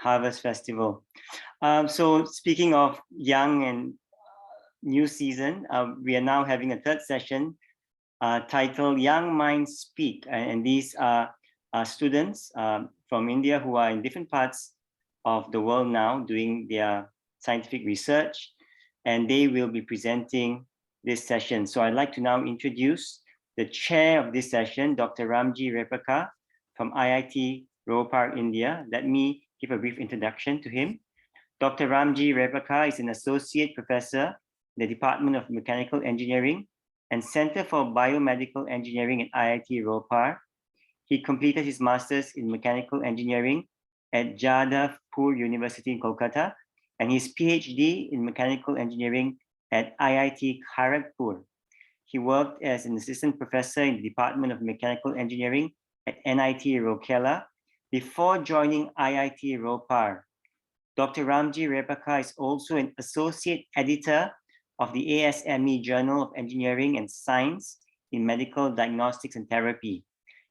Harvest Festival. So speaking of young and new season, we are now having a third session titled Young Minds Speak. And these are students from India who are in different parts of the world now doing their scientific research, and they will be presenting this session. So I'd like to now introduce the chair of this session, Dr. Ramjee Repaka from IIT Ropar, India. Let me give a brief introduction to him. Dr. Ramjee Repaka is an associate professor in the Department of Mechanical Engineering and Center for Biomedical Engineering at IIT Ropar. He completed his master's in mechanical engineering at Jadavpur University in Kolkata and his PhD in mechanical engineering at IIT Kharagpur. He worked as an assistant professor in the Department of Mechanical Engineering at NIT Rourkela before joining IIT Ropar. Dr. Ramjee Repaka is also an associate editor of the ASME Journal of Engineering and Science in Medical Diagnostics and Therapy.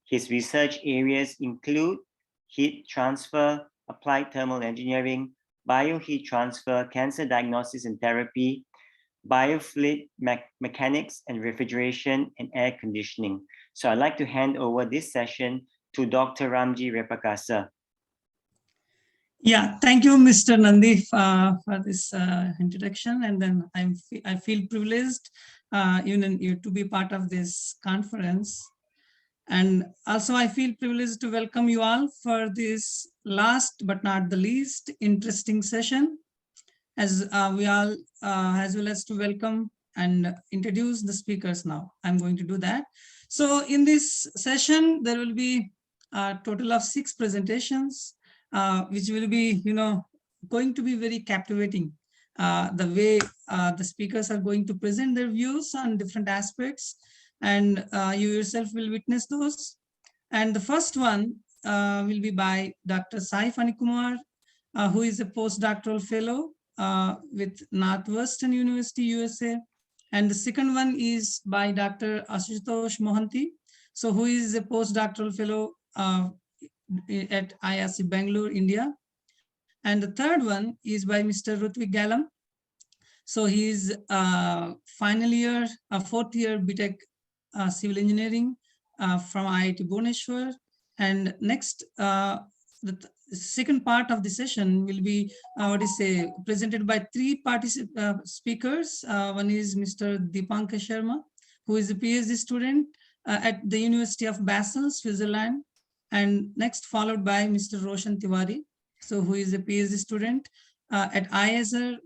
His research areas include heat transfer, applied thermal engineering, bioheat transfer, cancer diagnosis and therapy, biofluid mechanics and refrigeration and air conditioning. So I'd like to hand over this session to Dr. Ramjee Repaka, sir. Yeah, thank you, Mr. Nandi, for this introduction. And then I feel privileged even to be part of this conference. And also I feel privileged to welcome you all for this last but not the least interesting session, as we all, as well as to welcome and introduce the speakers now. I'm going to do that. So in this session, there will be a total of 6 presentations, which will be, going to be very captivating. The way the speakers are going to present their views on different aspects, and you yourself will witness those. And the first one will be by Dr. Saif Anikumar, who is a postdoctoral fellow with Northwestern University, USA. And the second one is by Dr. Ashutosh Mohanty, so who is a postdoctoral fellow at IISc Bangalore, India. And the third one is by Mr. Ruthvik Galam. So he is final year, 4th year B.Tech civil engineering from IIT Bhubaneswar. And next, the second part of the session will be presented by 3 speakers. One is Mr. Deepankar Sharma, who is a Ph.D. student at the University of Basel, Switzerland. And next, followed by Mr. Roshan Tiwari, so who is a Ph.D. student at IISc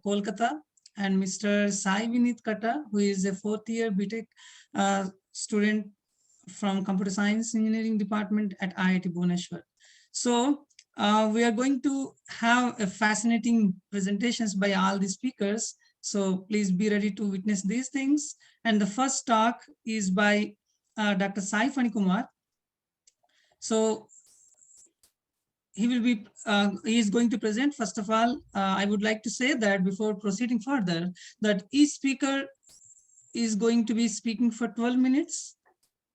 Kolkata, and Mr. Saif Anikumar, who is a 4th year B.Tech student from Computer Science Engineering Department at IIT Bhubaneswar. So we are going to have a fascinating presentations by all the speakers. So please be ready to witness these things. And the first talk is by Dr. Saif Anikumar. So he is going to present. First of all, I would like to say that before proceeding further, that each speaker is going to be speaking for 12 minutes.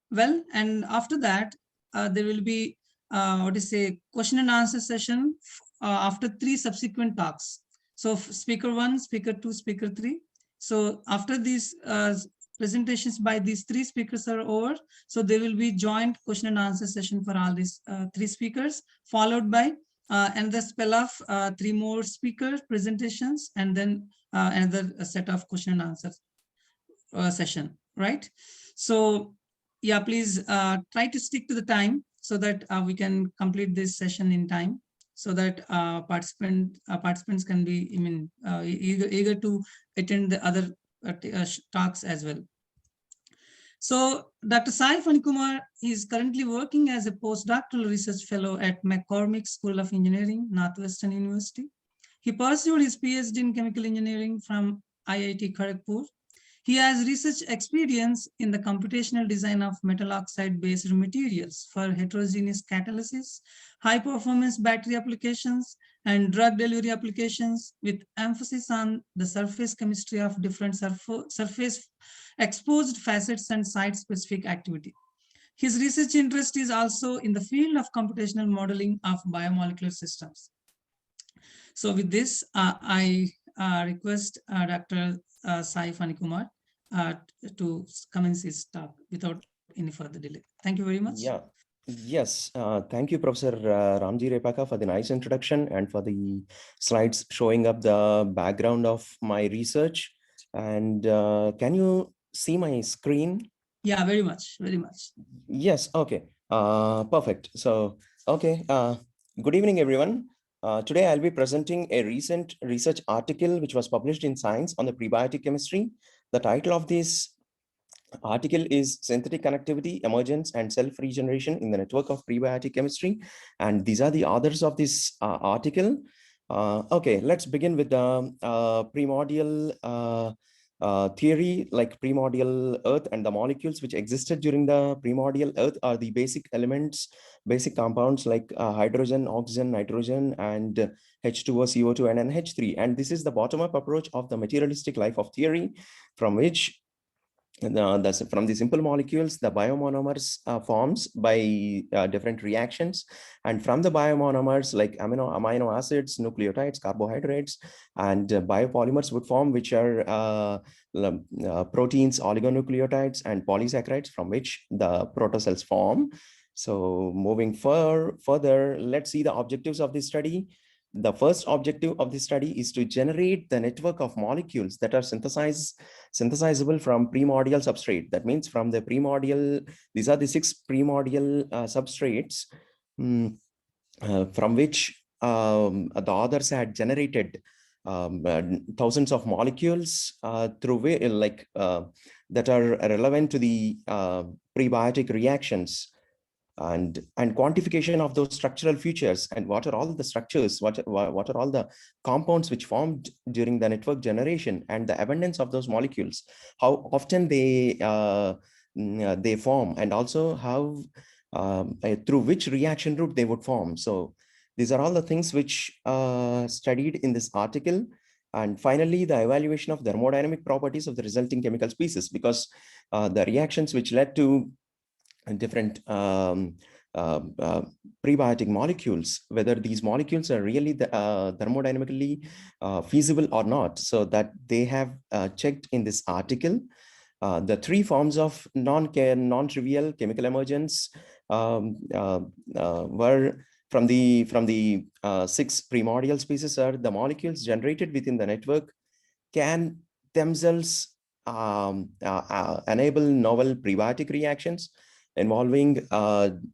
Well, and after that, there will be question and answer session after 3 subsequent talks. So speaker 1, speaker 2, speaker 3. So after these presentations by these 3 speakers are over, so there will be joint question and answer session for all these 3 speakers, followed by another spell of 3 more speaker presentations, and then another set of question and answer session, right? So yeah, please try to stick to the time so that we can complete this session in time, so that participants can be eager to attend the other talks as well. So Dr. Saif Anikumar is currently working as a postdoctoral research fellow at McCormick School of Engineering, Northwestern University. He pursued his PhD in chemical engineering from IIT Kharagpur. He has research experience in the computational design of metal oxide-based materials for heterogeneous catalysis, high-performance battery applications, and drug delivery applications, with emphasis on the surface chemistry of different surface exposed facets and site-specific activity. His research interest is also in the field of computational modeling of biomolecular systems. So with this, I request Dr. Saif Anikumar to commence his talk without any further delay. Thank you very much. Yeah. Yes. Thank you, Professor Ramjee Repaka, for the nice introduction and for the slides showing up the background of my research. And can you see my screen? Yeah, very much, very much. Yes. Okay. Perfect. So, okay. Good evening, everyone. Today, I'll be presenting a recent research article which was published in Science on the prebiotic chemistry. The title of this article is Synthetic Connectivity, Emergence, and Self-Regeneration in the Network of Prebiotic Chemistry. And these are the authors of this article. Okay, let's begin with the primordial theory, like primordial earth and the molecules which existed during the primordial earth are the basic elements, basic compounds like hydrogen, oxygen, nitrogen, and H2O, CO2, and NH3. And this is the bottom-up approach of the materialistic life of theory, from which from the simple molecules, the biomonomers forms by different reactions. And from the biomonomers, like amino acids, nucleotides, carbohydrates, and biopolymers would form, which are proteins, oligonucleotides, and polysaccharides, from which the protocells form. So moving further, let's see the objectives of this study. The first objective of this study is to generate the network of molecules that are synthesizable from primordial substrate. That means from the primordial, these are the 6 primordial substrates from which the authors had generated thousands of molecules that are relevant to the prebiotic reactions. And quantification of those structural features, and what are all the structures, what are all the compounds which formed during the network generation, and the abundance of those molecules, how often they form, and also how through which reaction route they would form. So these are all the things which studied in this article. And finally, the evaluation of thermodynamic properties of the resulting chemical species, because the reactions which led to different prebiotic molecules, whether these molecules are really thermodynamically feasible or not. So that they have checked in this article. The 3 forms of non-trivial chemical emergence were from the 6 primordial species are the molecules generated within the network can themselves enable novel prebiotic reactions involving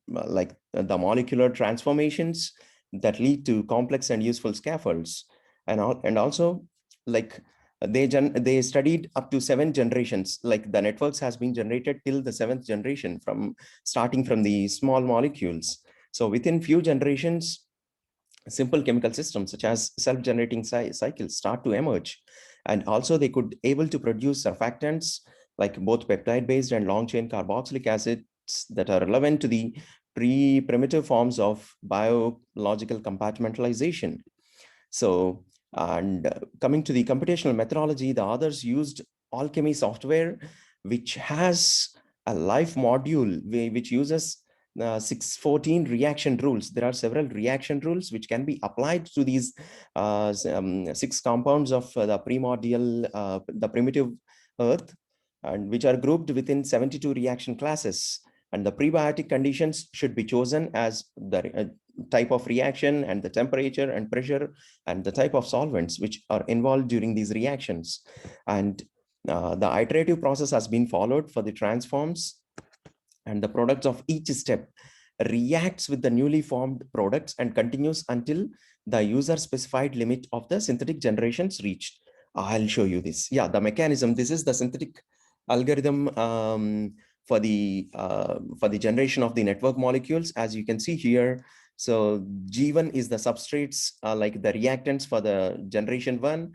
like the molecular transformations that lead to complex and useful scaffolds. And also, like they studied up to 7 generations, like the networks has been generated till the 7th generation, from starting from the small molecules. So within few generations, simple chemical systems such as self-generating cycles start to emerge. And also they could able to produce surfactants like both peptide-based and long-chain carboxylic acids that are relevant to the primitive forms of biological compartmentalization. So, and coming to the computational methodology, the authors used alchemy software, which has a life module which uses 614 reaction rules. There are several reaction rules which can be applied to these 6 compounds of the primordial, the primitive earth, and which are grouped within 72 reaction classes. And the prebiotic conditions should be chosen as the type of reaction, and the temperature and pressure, and the type of solvents which are involved during these reactions. And the iterative process has been followed for the transforms, and the products of each step reacts with the newly formed products and continues until the user specified limit of the synthetic generations reached. I'll show you this. Yeah, the mechanism. This is the synthetic algorithm for the generation of the network molecules, as you can see here. So G1 is the substrates, like the reactants for the generation 1,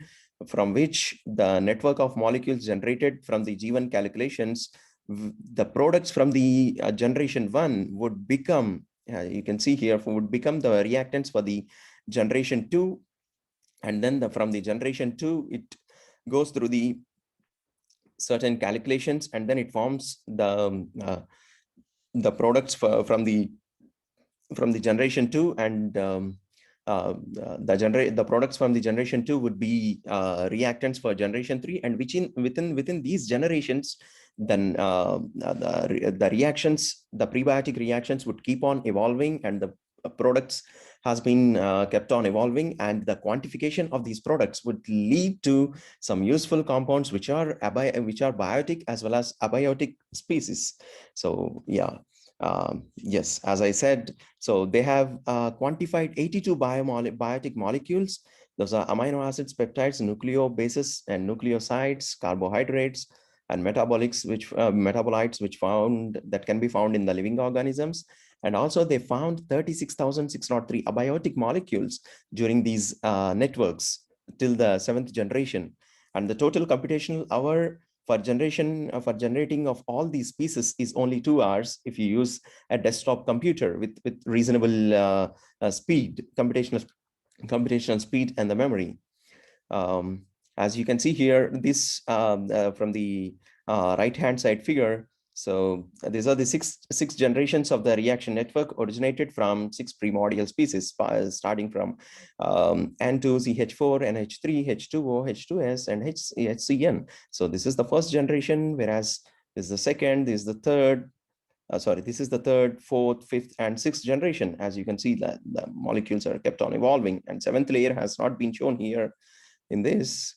from which the network of molecules generated from the G1 calculations, the products from the generation 1 would become, you can see here, would become the reactants for the generation 2. And then from the generation 2, it goes through the certain calculations, and then it forms the products from the generation 2. And the products from the generation 2 would be reactants for generation 3, and within these generations, then the reactions, the prebiotic reactions would keep on evolving, and the products has been kept on evolving, and the quantification of these products would lead to some useful compounds which are biotic as well as abiotic species. So yeah, yes, as I said, so they have quantified 82 biotic molecules. Those are amino acids, peptides, nucleobases, and nucleosides, carbohydrates, and metabolites which can be found in the living organisms. And also they found 36,603 abiotic molecules during these networks till the 7th generation. And the total computational hour for generating of all these species is only 2 hours if you use a desktop computer with reasonable speed, computational speed, and the memory. As you can see here, this from the right-hand side figure. So these are the six generations of the reaction network originated from 6 primordial species, starting from N2CH4, NH3, H2O, H2S, and HCN. So this is the first generation, whereas this is the second, this is the third, this is the third, fourth, fifth, and sixth generation. As you can see, that the molecules are kept on evolving, and 7th layer has not been shown here in this.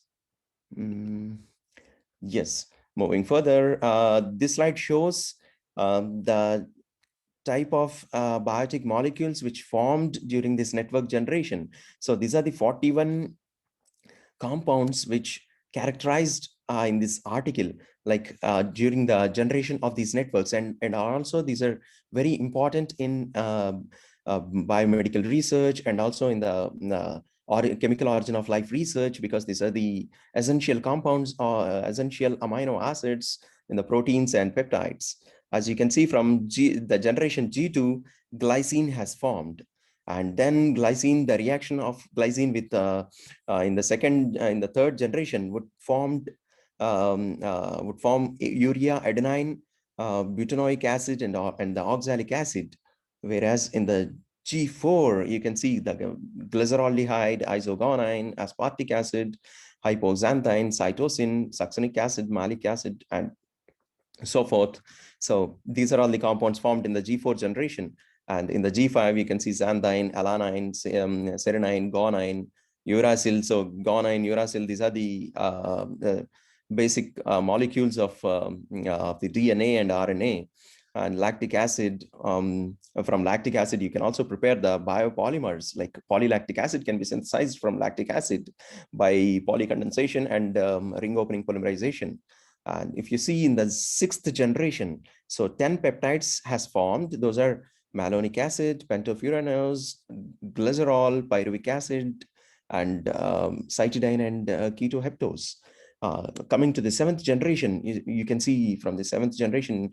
Yes, moving further, this slide shows the type of biotic molecules which formed during this network generation. So these are the 41 compounds which characterized in this article, like during the generation of these networks, and also these are very important in biomedical research, and also in the chemical origin of life research, because these are the essential compounds or essential amino acids in the proteins and peptides. As you can see from the generation G2, glycine has formed. And then glycine, the reaction of glycine with in the third generation would form urea, adenine, butanoic acid, and the oxalic acid. Whereas in the G4, you can see the glyceraldehyde, isogonine, aspartic acid, hypoxanthine, cytosine, succinic acid, malic acid, and so forth. So these are all the compounds formed in the G4 generation. And in the G5, you can see xanthine, alanine, serenine, guanine, uracil. So guanine, uracil, these are the basic molecules of the DNA and RNA. And lactic acid, from lactic acid, you can also prepare the biopolymers, like polylactic acid can be synthesized from lactic acid by polycondensation and ring opening polymerization. And if you see in the 6th generation, so 10 peptides has formed. Those are malonic acid, pentofuranose, glycerol, pyruvic acid, and cytidine and ketoheptose. Coming to the 7th generation, you can see from the 7th generation,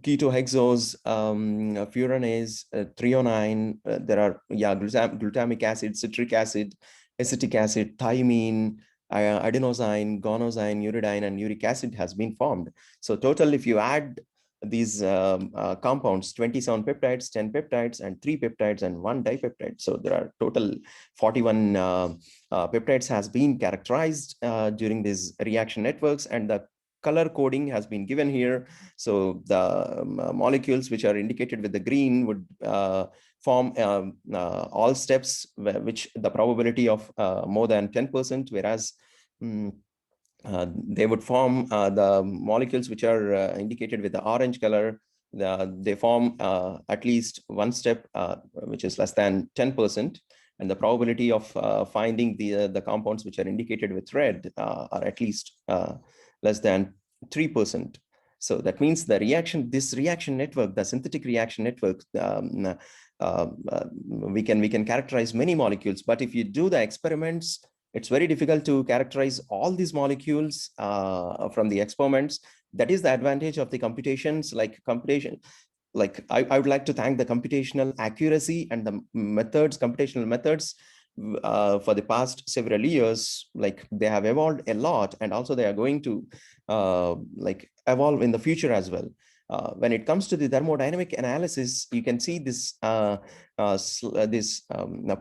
ketohexose, furanase, threonine, there are glutamic acid, citric acid, acetic acid, thymine, adenosine, guanosine, uridine, and uric acid has been formed. So total, if you add these compounds, 27 peptides, 10 peptides, and 3 peptides, and 1 dipeptide. So there are total 41 peptides has been characterized during these reaction networks, and the color coding has been given here. So the molecules which are indicated with the green would form all steps, which the probability of more than 10%, whereas they would form the molecules which are indicated with the orange color. They form at least one step, which is less than 10%. And the probability of finding the compounds which are indicated with red are at least less than 3%. So that means this reaction network, the synthetic reaction network, we can characterize many molecules. But if you do the experiments, it's very difficult to characterize all these molecules from the experiments. That is the advantage of the computations, like I would like to thank the computational accuracy and the computational methods for the past several years. Like they have evolved a lot, and also they are going to evolve in the future as well. when it comes to the thermodynamic analysis, you can see this the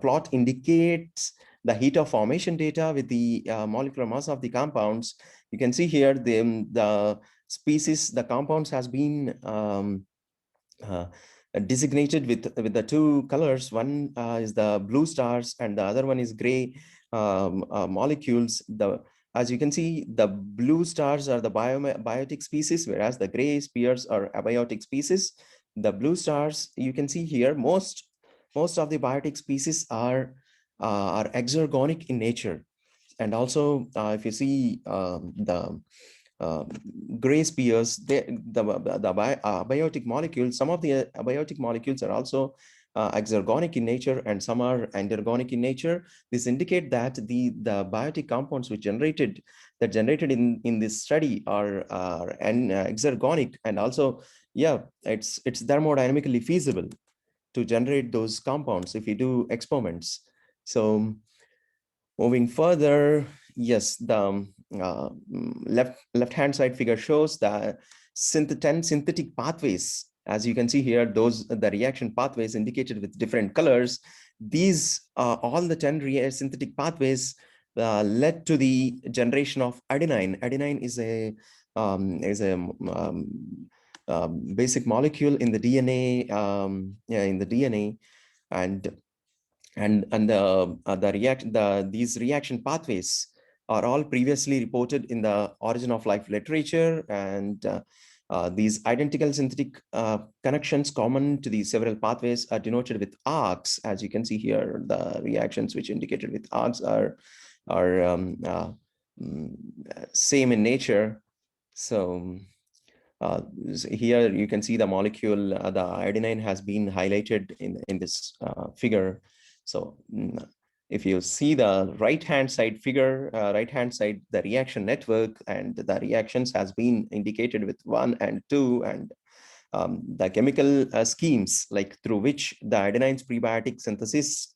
plot indicates the heat of formation data with the molecular mass of the compounds. You can see here the species, the compounds has been designated with the two colors. One is the blue stars and the other one is gray molecules. As you can see, the blue stars are the biotic species, whereas the gray spheres are abiotic species. The blue stars, you can see here, most of the biotic species are exergonic in nature. And also, if you see the gray spheres, the abiotic molecules, some of the abiotic molecules are also exergonic in nature and some are endergonic in nature. This indicate that the biotic compounds which generated in this study are exergonic, and also, yeah, it's thermodynamically feasible to generate those compounds if you do experiments. So moving further, yes, the left hand side figure shows the 10 synthetic pathways. As you can see here, the reaction pathways indicated with different colors. These all the 10 synthetic pathways led to the generation of adenine. Adenine is a basic molecule in the DNA. And these reaction pathways are all previously reported in the origin of life literature, and these identical synthetic connections common to these several pathways are denoted with arcs. As you can see here, the reactions which indicated with arcs are same in nature. So here you can see the molecule, the adenine has been highlighted in this figure. So if you see the right-hand side figure, right-hand side, the reaction network, and the reactions has been indicated with 1 and 2, and the chemical schemes like through which the adenine's prebiotic synthesis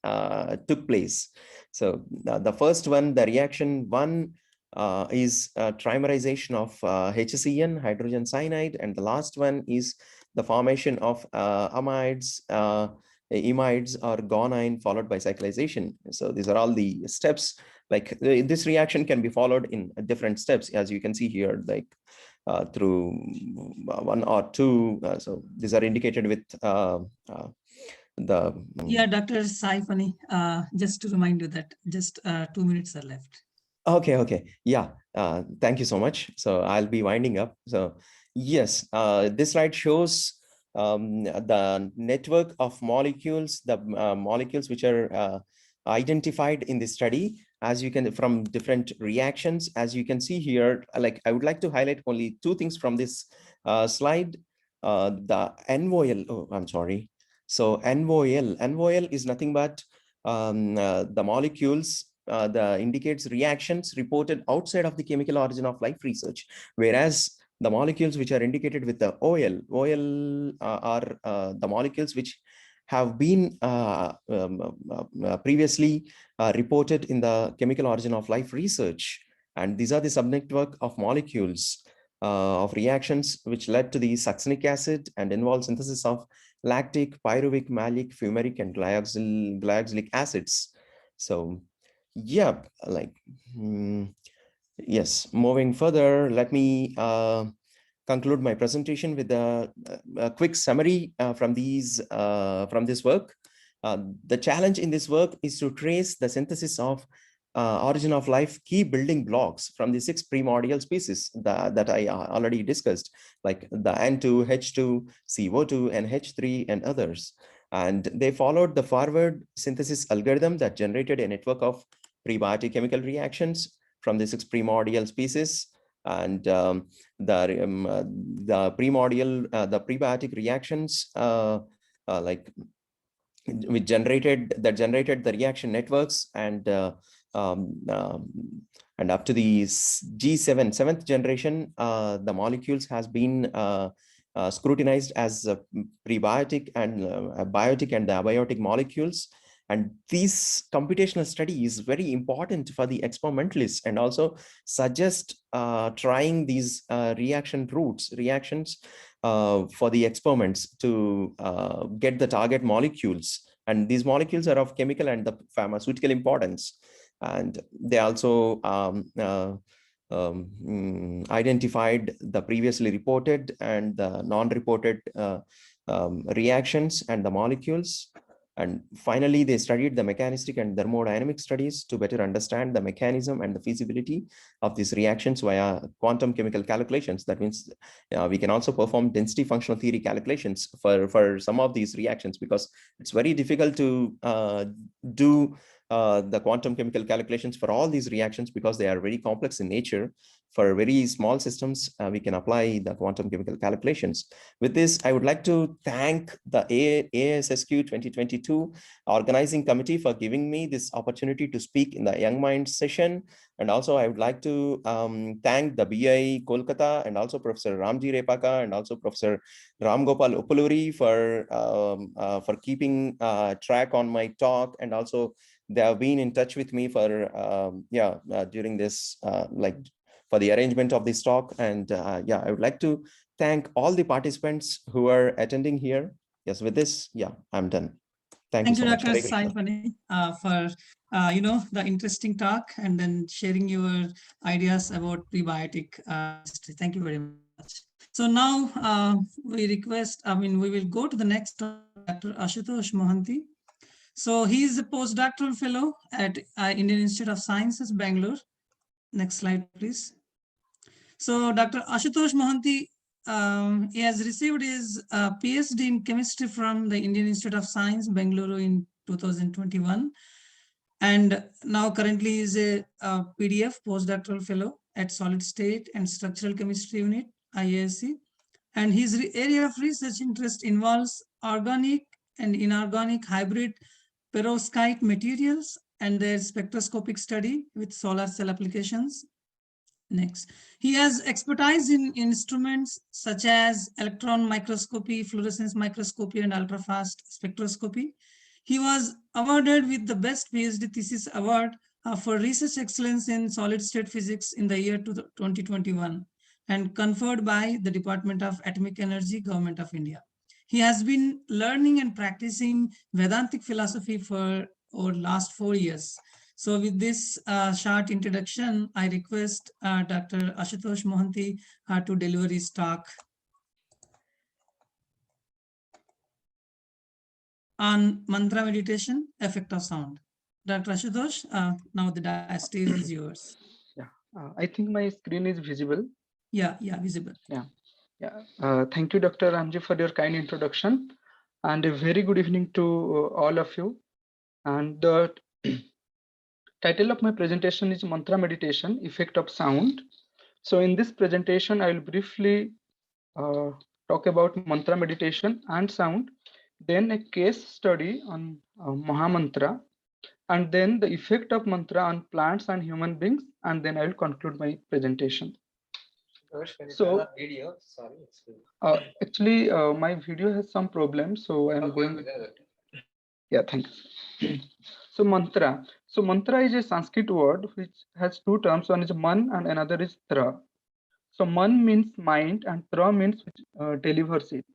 took place. So the first one, the reaction 1, is trimerization of HCN, hydrogen cyanide, and the last one is the formation of amides, imides or guanine followed by cyclization. So these are all the steps. Like this reaction can be followed in different steps, as you can see here, like through 1 or 2. So these are indicated with the yeah, Dr. Saif Ani, just to remind you that just 2 minutes are left. Okay. Yeah. Thank you so much. So I'll be winding up. So yes, this slide shows the network of molecules, the molecules which are identified in this study, as you can, from different reactions. As you can see here, like I would like to highlight only 2 things from this slide. The NOL, oh, I'm sorry. So NOL is nothing but the molecules indicates reactions reported outside of the chemical origin of life research, whereas the molecules which are indicated with the OL are the molecules which have been previously reported in the chemical origin of life research. And these are the subnetwork of molecules of reactions which led to the succinic acid and involve synthesis of lactic, pyruvic, malic, fumaric, and glyoxylic acids. So yeah, like yes, moving further, let me conclude my presentation with a quick summary from this work. The challenge in this work is to trace the synthesis of origin of life key building blocks from the 6 primordial species that I already discussed, like the N2, H2, CO2, and H3, and others. And they followed the forward synthesis algorithm that generated a network of prebiotic chemical reactions from the 6 primordial species. And the prebiotic reactions like which generated the reaction networks, and up to the G7 7th generation, the molecules has been scrutinized as prebiotic and biotic and the abiotic molecules. And this computational study is very important for the experimentalists, and also suggest trying these reactions for the experiments to get the target molecules. And these molecules are of chemical and the pharmaceutical importance. And they also identified the previously reported and the non-reported reactions and the molecules. And finally, they studied the mechanistic and thermodynamic studies to better understand the mechanism and the feasibility of these reactions via quantum chemical calculations. That means we can also perform density functional theory calculations for some of these reactions, because it's very difficult to do the quantum chemical calculations for all these reactions, because they are very complex in nature. For very small systems, we can apply the quantum chemical calculations. With this, I would like to thank the AISSQ 2022 organizing committee for giving me this opportunity to speak in the Young Minds session. And also, I would like to thank the BI Kolkata and also Professor Ramjee Repaka and also Professor Ram Gopal Upaluri for keeping track on my talk. And also, they have been in touch with me for during this for the arrangement of this talk. And I would like to thank all the participants who are attending here. Yes, with this, I'm done. Thank you so much. Dr. Saif Anikumar, for the interesting talk and then sharing your ideas about prebiotic history. Thank you very much. So now we will go to the next Dr. Ashutosh Mohanty. So he is a postdoctoral fellow at Indian Institute of Sciences, Bangalore. Next slide, please. So Dr. Ashutosh Mohanty, he has received his Ph.D. in chemistry from the Indian Institute of Science, Bangalore in 2021. And now currently is a PDF, postdoctoral fellow at Solid State and Structural Chemistry Unit, IISc. And his area of research interest involves organic and inorganic hybrid perovskite materials and their spectroscopic study with solar cell applications. Next, he has expertise in instruments such as electron microscopy, fluorescence microscopy, and ultrafast spectroscopy. He was awarded with the Best PhD Thesis Award for Research Excellence in Solid State Physics in the year 2021 and conferred by the Department of Atomic Energy, Government of India. He has been learning and practicing Vedantic philosophy for over last 4 years. So with this short introduction, I request Dr. Ashutosh Mohanty to deliver his talk on mantra meditation, effect of sound. Dr. Ashutosh, now the stage is yours. I think my screen is visible. Yeah, visible. Thank you, Dr. Ramjee, for your kind introduction, and a very good evening to all of you. And the title of my presentation is Mantra Meditation, Effect of Sound. So in this presentation, I will briefly talk about mantra meditation and sound, then a case study on Mahamantra, and then the effect of mantra on plants and human beings, and then I will conclude my presentation. So, video, sorry, actually, my video has some problems, so I am going. Yeah, thanks. So mantra. So mantra is a Sanskrit word which has two terms. One is man and another is tra. So man means mind and tra means which delivers it.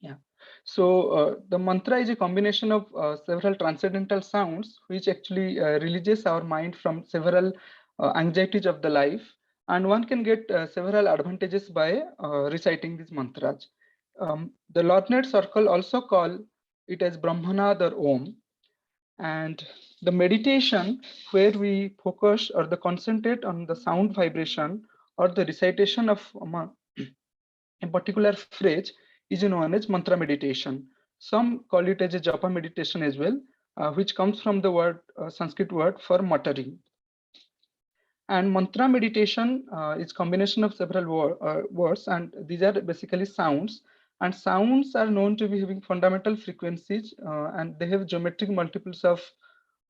Yeah. So the mantra is a combination of several transcendental sounds which actually releases our mind from several anxieties of the life, and one can get several advantages by reciting these mantras. The Lordnet circle also call it as Brahmanad or Om, and the meditation where we focus or the concentrate on the sound vibration or the recitation of a particular phrase is known as mantra meditation. Some call it as a japa meditation as well, which comes from the word Sanskrit word for muttering. And mantra meditation is combination of several words, and these are basically sounds. And sounds are known to be having fundamental frequencies, and they have geometric multiples of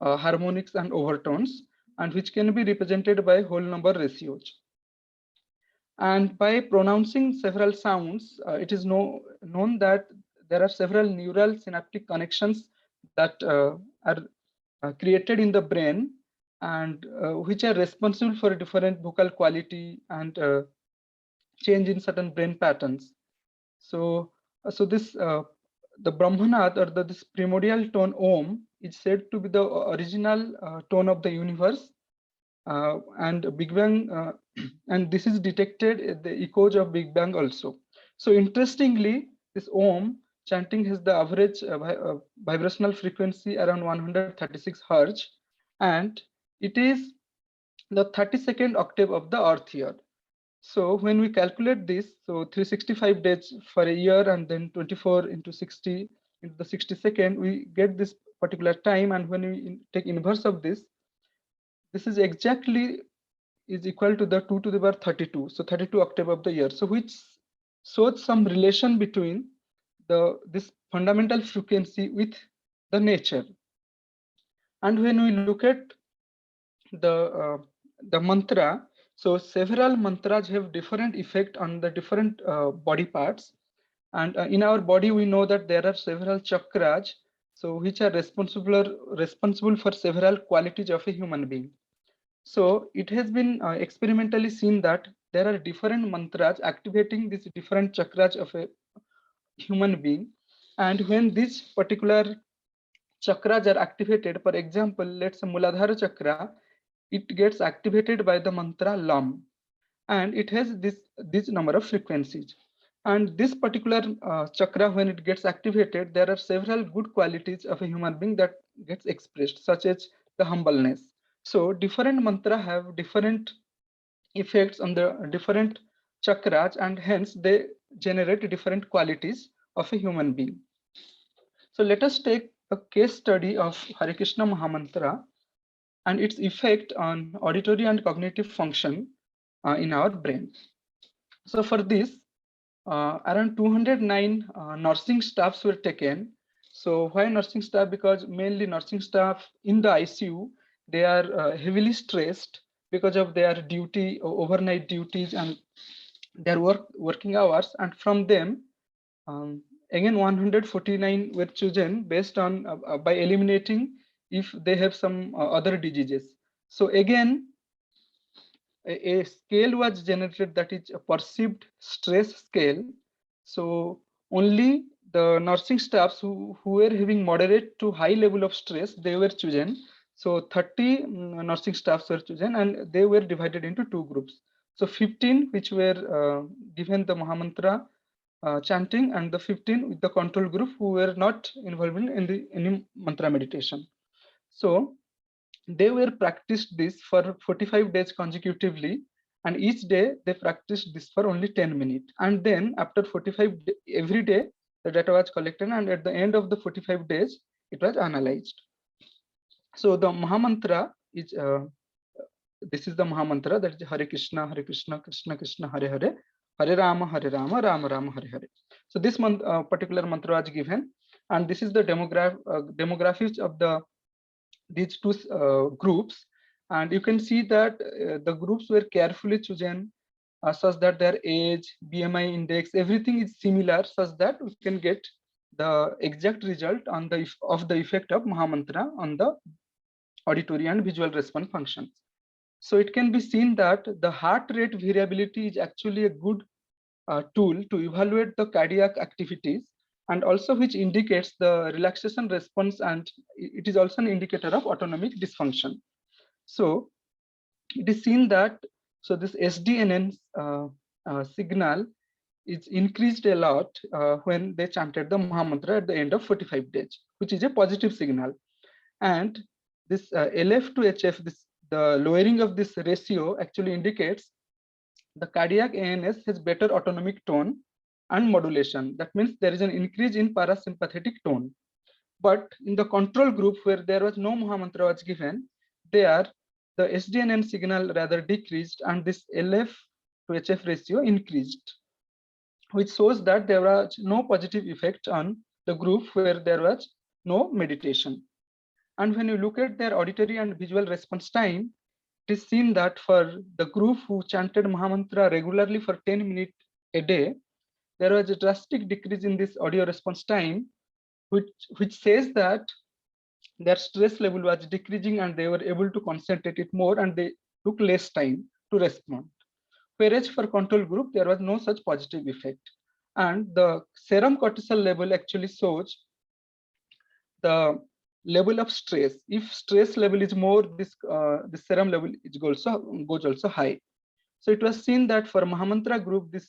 harmonics and overtones, and which can be represented by whole number ratios. And by pronouncing several sounds, it is known that there are several neural synaptic connections that are created in the brain, and which are responsible for different vocal quality and change in certain brain patterns. So this the Brahmanad, or this primordial tone Om, is said to be the original tone of the universe, and Big Bang, and this is detected at the echoes of Big Bang also. So interestingly, this Om chanting has the average vibrational frequency around 136 Hz, and it is the 32nd octave of the Earth year. So when we calculate this, so 365 days for a year and then 24 into 60 into the 62nd, we get this particular time. And when we take inverse of this is exactly is equal to the 2 to the power 32. So 32 octave of the year. So which shows some relation between this fundamental frequency with the nature. And when we look at the mantra, so several mantras have different effect on the different body parts. And in our body, we know that there are several chakras, so which are responsible for several qualities of a human being. So it has been experimentally seen that there are different mantras activating these different chakras of a human being. And when these particular chakras are activated, for example, let's say Muladhara chakra, it gets activated by the mantra Lam, and it has this number of frequencies. And this particular chakra, when it gets activated, there are several good qualities of a human being that gets expressed, such as the humbleness. So different mantra have different effects on the different chakras, and hence they generate different qualities of a human being. So let us take a case study of Hare Krishna Mahamantra and its effect on auditory and cognitive function in our brain. So for this, around 209 nursing staffs were taken. So why nursing staff? Because mainly nursing staff in the ICU, they are heavily stressed because of their duty, overnight duties, and their working hours. And from them, again 149 were chosen based on by eliminating if they have some other diseases. So again, a scale was generated that is a perceived stress scale. So only the nursing staffs who were having moderate to high level of stress, they were chosen. So 30 nursing staffs were chosen, and they were divided into two groups. So 15 which were given the Mahamantra chanting, and the 15 with the control group who were not involved in any mantra meditation. So they were practiced this for 45 days consecutively, and each day they practiced this for only 10 minutes. And then after 45 every day the data was collected, and at the end of the 45 days it was analyzed. So the Mahamantra is this is the Mahamantra, that is Hare Krishna, Krishna Krishna, Hare Hare, Hare Rama, Rama Rama, Hare Hare. So this particular mantra was given, and this is the demographics of these two groups. And you can see that the groups were carefully chosen such that their age, BMI index, everything is similar, such that we can get the exact result on the effect of Mahamantra on the auditory and visual response functions. So it can be seen that the heart rate variability is actually a good tool to evaluate the cardiac activities, and also which indicates the relaxation response, and it is also an indicator of autonomic dysfunction. So it is seen that this SDNN signal is increased a lot when they chanted the Mahamantra at the end of 45 days, which is a positive signal. And this LF to HF, the lowering of this ratio actually indicates the cardiac ANS has better autonomic tone and modulation. That means there is an increase in parasympathetic tone. But in the control group, where there was no Mahamantra was given, there the SDNN signal rather decreased, and this LF to HF ratio increased, which shows that there was no positive effect on the group where there was no meditation. And when you look at their auditory and visual response time, it is seen that for the group who chanted Mahamantra regularly for 10 minutes a day, there was a drastic decrease in this audio response time, which says that their stress level was decreasing and they were able to concentrate it more and they took less time to respond. Whereas for control group, there was no such positive effect. And the serum cortisol level actually shows the level of stress. If stress level is more, this serum level goes also high. So it was seen that for Mahamantra group, this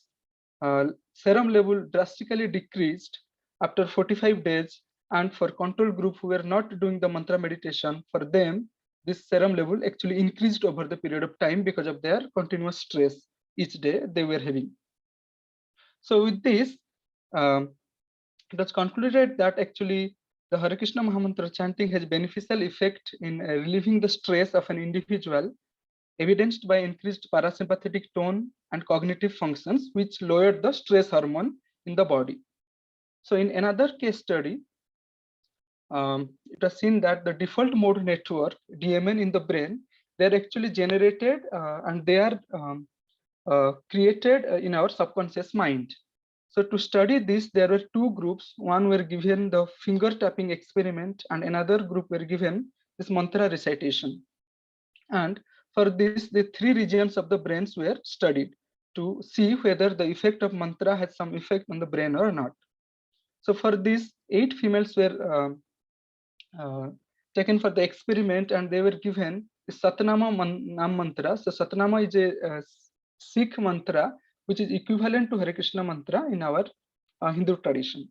serum level drastically decreased after 45 days. And for control group who were not doing the mantra meditation, for them, this serum level actually increased over the period of time because of their continuous stress each day they were having. So with this, it was concluded that actually the Hare Krishna Mahamantra chanting has beneficial effect in relieving the stress of an individual, evidenced by increased parasympathetic tone and cognitive functions, which lowered the stress hormone in the body. So in another case study, it was seen that the default mode network, DMN in the brain, they're actually generated and they are created in our subconscious mind. So to study this, there were two groups. One were given the finger tapping experiment and another group were given this mantra recitation. And for this, the three regions of the brains were studied to see whether the effect of mantra has some effect on the brain or not. So for this, 8 females were taken for the experiment and they were given the Satnama Nam mantra. So Satnama is a Sikh mantra which is equivalent to Hare Krishna mantra in our Hindu tradition.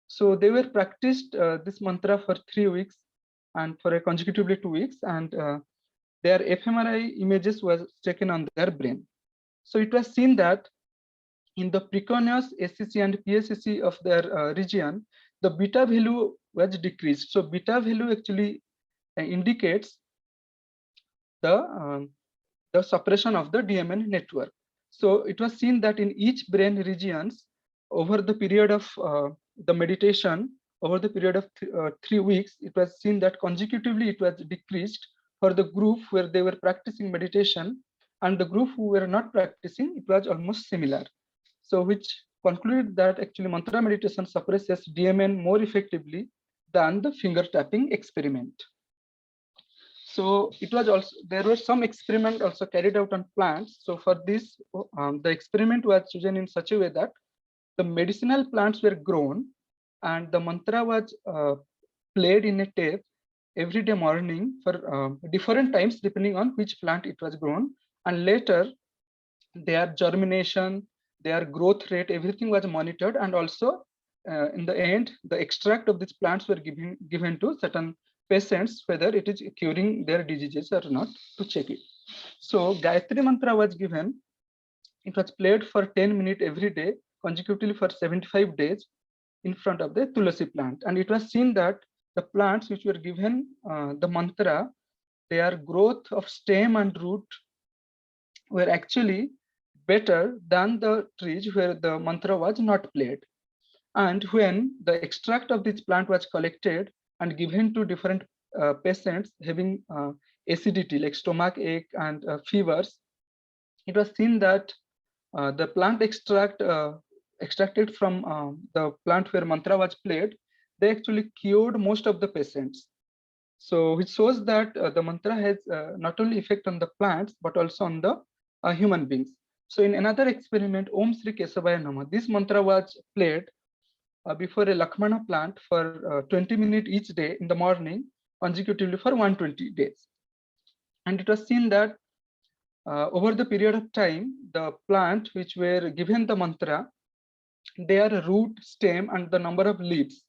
So they were practiced this mantra for 3 weeks and for consecutively 2 weeks, and their fMRI images was taken on their brain. So it was seen that in the precuneus SCC and PSCC of their region, the beta value was decreased. So beta value actually indicates the suppression of the DMN network. So it was seen that in each brain regions over the period of the meditation, over the period of 3 weeks, it was seen that consecutively it was decreased for the group where they were practicing meditation, and the group who were not practicing, it was almost similar. So which concluded that actually mantra meditation suppresses DMN more effectively than the finger tapping experiment. So it was also, there were some experiments also carried out on plants. So for this, the experiment was chosen in such a way that the medicinal plants were grown and the mantra was played in a tape every day morning for different times depending on which plant it was grown, and later their germination, their growth rate, everything was monitored, and also in the end the extract of these plants were given to certain patients whether it is curing their diseases or not, to check it. So Gayatri mantra was given. It was played for 10 minutes every day consecutively for 75 days in front of the Tulasi plant, and it was seen that the plants which were given the mantra, their growth of stem and root were actually better than the trees where the mantra was not played. And when the extract of this plant was collected and given to different patients having acidity like stomach ache and fevers, it was seen that the plant extract extracted from the plant where mantra was played, they actually cured most of the patients. So which shows that the mantra has not only effect on the plants but also on the human beings. So in another experiment, Om Sri Kesavaya Nama, this mantra was played before a Lakmana plant for 20 minutes each day in the morning consecutively for 120 days. And it was seen that over the period of time, the plant which were given the mantra, their root, stem, and the number of leaves,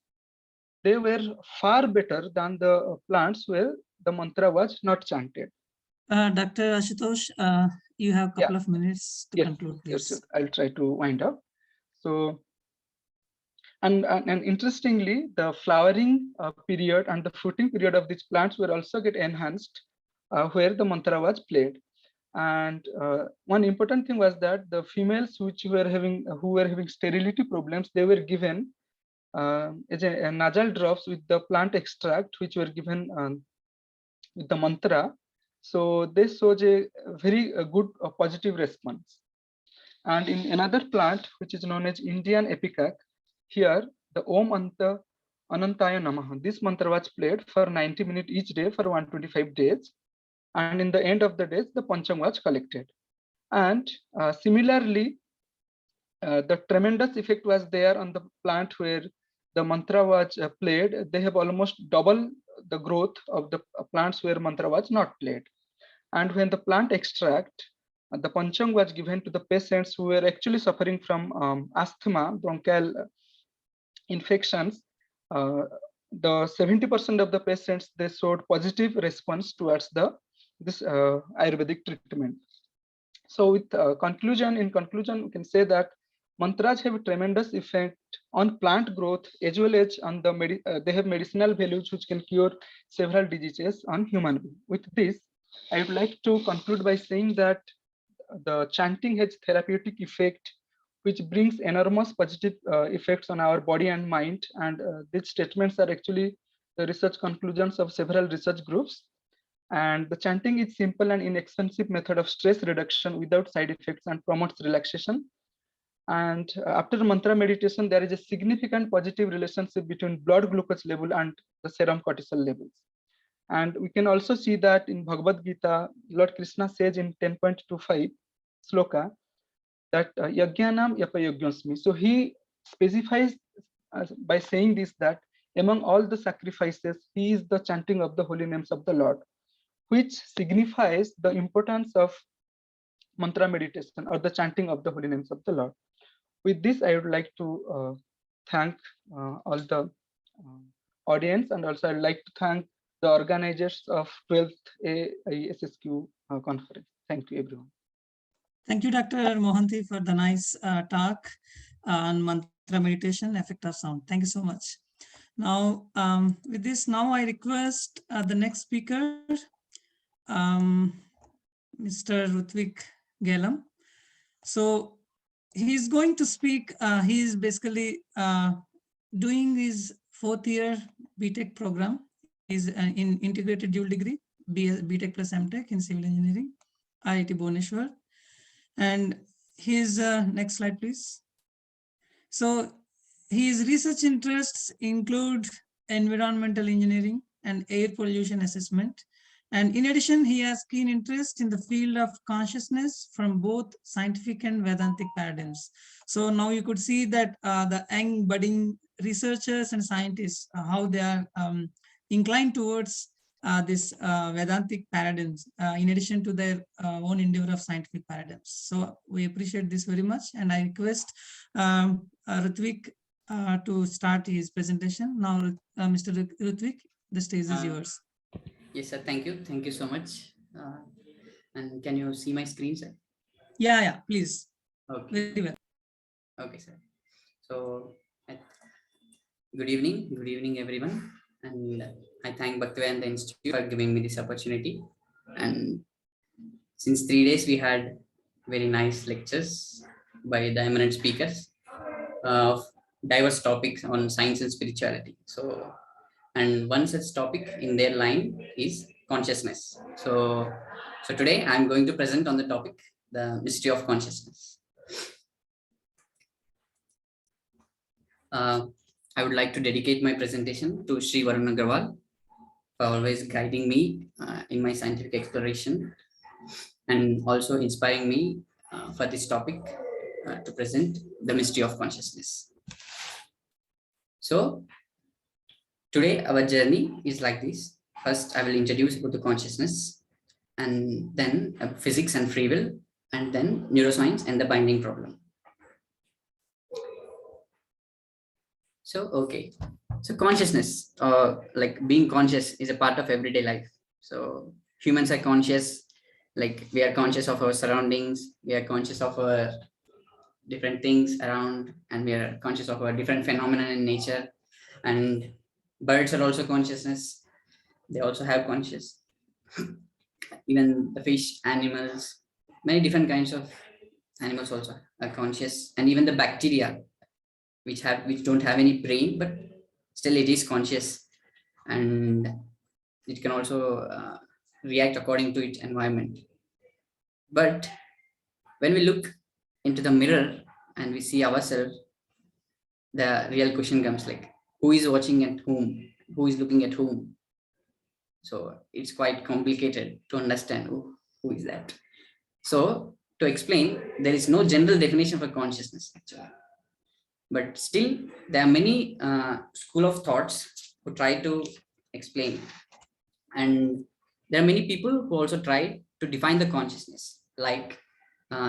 they were far better than the plants where the mantra was not chanted. Dr. Ashutosh, you have a couple of minutes to conclude, please. Yes, I'll try to wind up. So, and interestingly, the flowering period and the fruiting period of these plants were also get enhanced where the mantra was played. And one important thing was that the females who were having sterility problems, they were given as a nasal drops with the plant extract, which were given with the mantra. So this shows a very good positive response. And in another plant, which is known as Indian Epicac, here the Om Anta Anantaya Namaha, this mantra was played for 90 minutes each day for 125 days. And in the end of the days, the Pancham was collected. And similarly, the tremendous effect was there on the plant where the mantra was played. They have almost double the growth of the plants where mantra was not played. And when the plant extract, the panchang was given to the patients who were actually suffering from asthma, bronchial infections. The 70% of the patients, they showed positive response towards this Ayurvedic treatment. So with in conclusion, we can say that mantras have a tremendous effect on plant growth as well as on they have medicinal values which can cure several diseases on human being. With this, I would like to conclude by saying that the chanting has therapeutic effect, which brings enormous positive effects on our body and mind. And these statements are actually the research conclusions of several research groups. And the chanting is simple and inexpensive method of stress reduction without side effects and promotes relaxation. And after mantra meditation, there is a significant positive relationship between blood glucose level and the serum cortisol levels. And we can also see that in Bhagavad Gita, Lord Krishna says in 10.25 sloka that Yajnanam Yapayogyasmi. So he specifies by saying this that among all the sacrifices, he is the chanting of the holy names of the Lord, which signifies the importance of mantra meditation or the chanting of the holy names of the Lord. With this, I would like to thank all the audience, and also I'd like to thank the organizers of 12th AISSQ conference. Thank you, everyone. Thank you, Dr. Mohanty, for the nice talk on mantra meditation, effect of sound. Thank you so much. Now, with this, now I request the next speaker, Mr. Ruthvik Galam. So he's going to speak. He's basically doing his 4th year B.Tech program. He's in integrated dual degree, B.Tech plus M.Tech in civil engineering, IIT Bhubaneswar. And his next slide, please. So his research interests include environmental engineering and air pollution assessment. And in addition, he has keen interest in the field of consciousness from both scientific and Vedantic paradigms. So now you could see that the young budding researchers and scientists, how they are inclined towards this Vedantic paradigms, in addition to their own endeavor of scientific paradigms. So we appreciate this very much. And I request Ruthvik to start his presentation. Now, Mr. Ruthvik, the stage is yours. Yes, sir. Thank you. Thank you so much. And can you see my screen, sir? Yeah, please. Okay. Very well. Okay, sir. So, good evening, everyone. And I thank Bhaktivedanta Institute for giving me this opportunity. And since 3 days, we had very nice lectures by the eminent speakers of diverse topics on science and spirituality. So, and one such topic in their line is consciousness. So today I'm going to present on the topic, the mystery of consciousness. I would like to dedicate my presentation to Sri Varun Agarwal for always guiding me in my scientific exploration and also inspiring me for this topic to present the mystery of consciousness. So today our journey is like this. First, I will introduce about the consciousness, and then physics and free will, and then neuroscience and the binding problem. So, okay. So consciousness, like being conscious, is a part of everyday life. So humans are conscious, like we are conscious of our surroundings, we are conscious of our different things around, and we are conscious of our different phenomena in nature. And birds are also consciousness. They also have conscious. Even the fish, animals, many different kinds of animals also are conscious. And even the bacteria, which don't have any brain, but still it is conscious. And it can also react according to its environment. But when we look into the mirror and we see ourselves, the real question comes like, who is watching at whom? Who is looking at whom? So it's quite complicated to understand who is that. So to explain, there is no general definition for consciousness actually. But still, there are many school of thoughts who try to explain. And there are many people who also try to define the consciousness. Like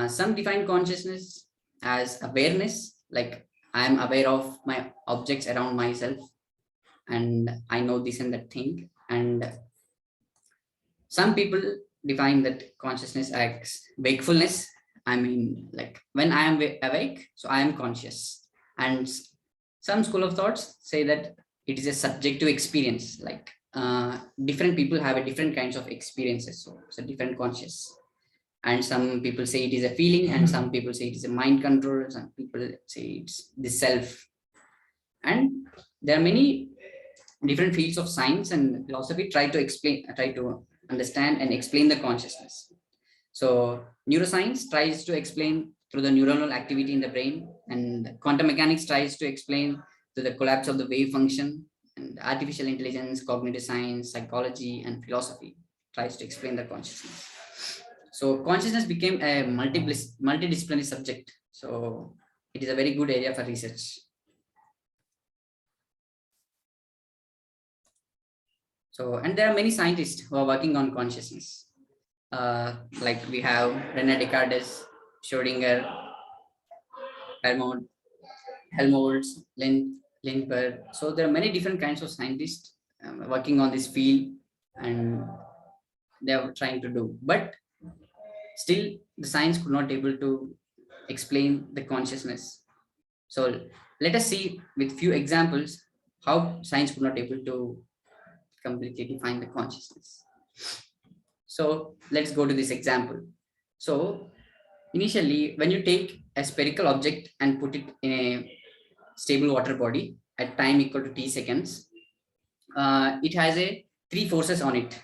some define consciousness as awareness, like I am aware of my objects around myself and I know this and that thing. And some people define that consciousness as wakefulness. I mean, like when I am awake, so I am conscious. And some school of thoughts say that it is a subjective experience, like different people have a different kinds of experiences. So it's a different conscious. And some people say it is a feeling, and some people say it is a mind control, some people say it's the self. And there are many different fields of science and philosophy try to understand and explain the consciousness. So neuroscience tries to explain through the neuronal activity in the brain, and quantum mechanics tries to explain through the collapse of the wave function, and artificial intelligence, cognitive science, psychology, and philosophy tries to explain the consciousness. So consciousness became a multidisciplinary subject. So it is a very good area for research. So, and there are many scientists who are working on consciousness. Like we have René Descartes, Schrödinger, Helmholtz, Lindbergh. So there are many different kinds of scientists working on this field, and they are trying to do. But still, the science could not able to explain the consciousness. So let us see with few examples how science could not able to completely define the consciousness. So let's go to this example. So initially, when you take a spherical object and put it in a stable water body at time equal to t seconds, it has three forces on it.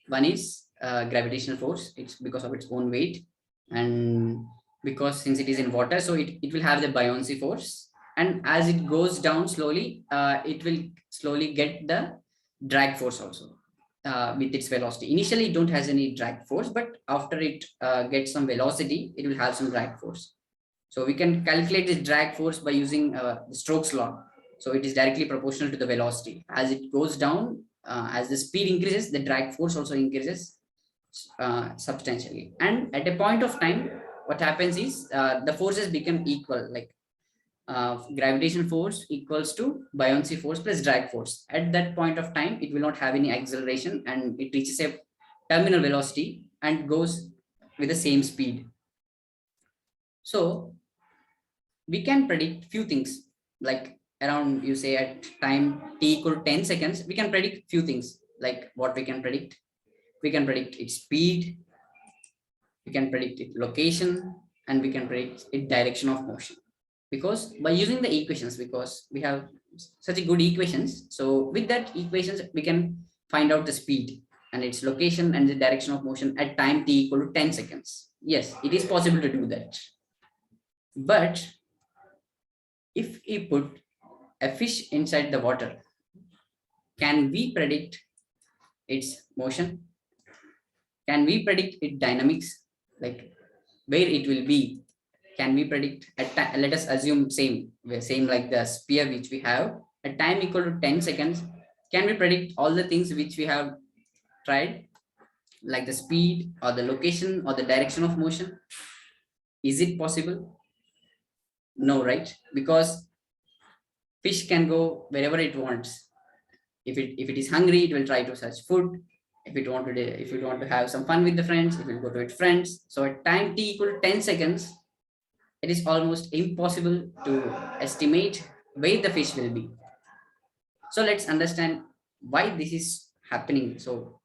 One is gravitational force. It's because of its own weight, and because since it is in water, so it will have the buoyancy force. And as it goes down slowly, it will slowly get the drag force also with its velocity. Initially, it don't has any drag force, but after it gets some velocity, it will have some drag force. So we can calculate this drag force by using the Stokes law. So it is directly proportional to the velocity. As it goes down, as the speed increases, the drag force also increases substantially. And at a point of time, what happens is the forces become equal, like gravitational force equals to buoyancy force plus drag force. At that point of time, it will not have any acceleration, and it reaches a terminal velocity and goes with the same speed. So we can predict few things, like around, you say at time t equal to 10 seconds, we can predict few things. Like what we can predict its speed, we can predict its location, and we can predict its direction of motion. Because by using the equations, because we have such a good equations, so with that equations we can find out the speed and its location and the direction of motion at time t equal to 10 seconds. Yes, it is possible to do that. But if we put a fish inside the water, can we predict its motion? Can we predict its dynamics, like where it will be? Can we predict at let us assume same like the sphere which we have at time equal to 10 seconds. Can we predict all the things which we have tried, like the speed or the location or the direction of motion? Is it possible? No, right? Because fish can go wherever it wants. If it is hungry, it will try to search food. If it want to have some fun with the friends, it will go to its friends. So at time t equal to 10 seconds, it is almost impossible to estimate where the fish will be. So let's understand why this is happening. So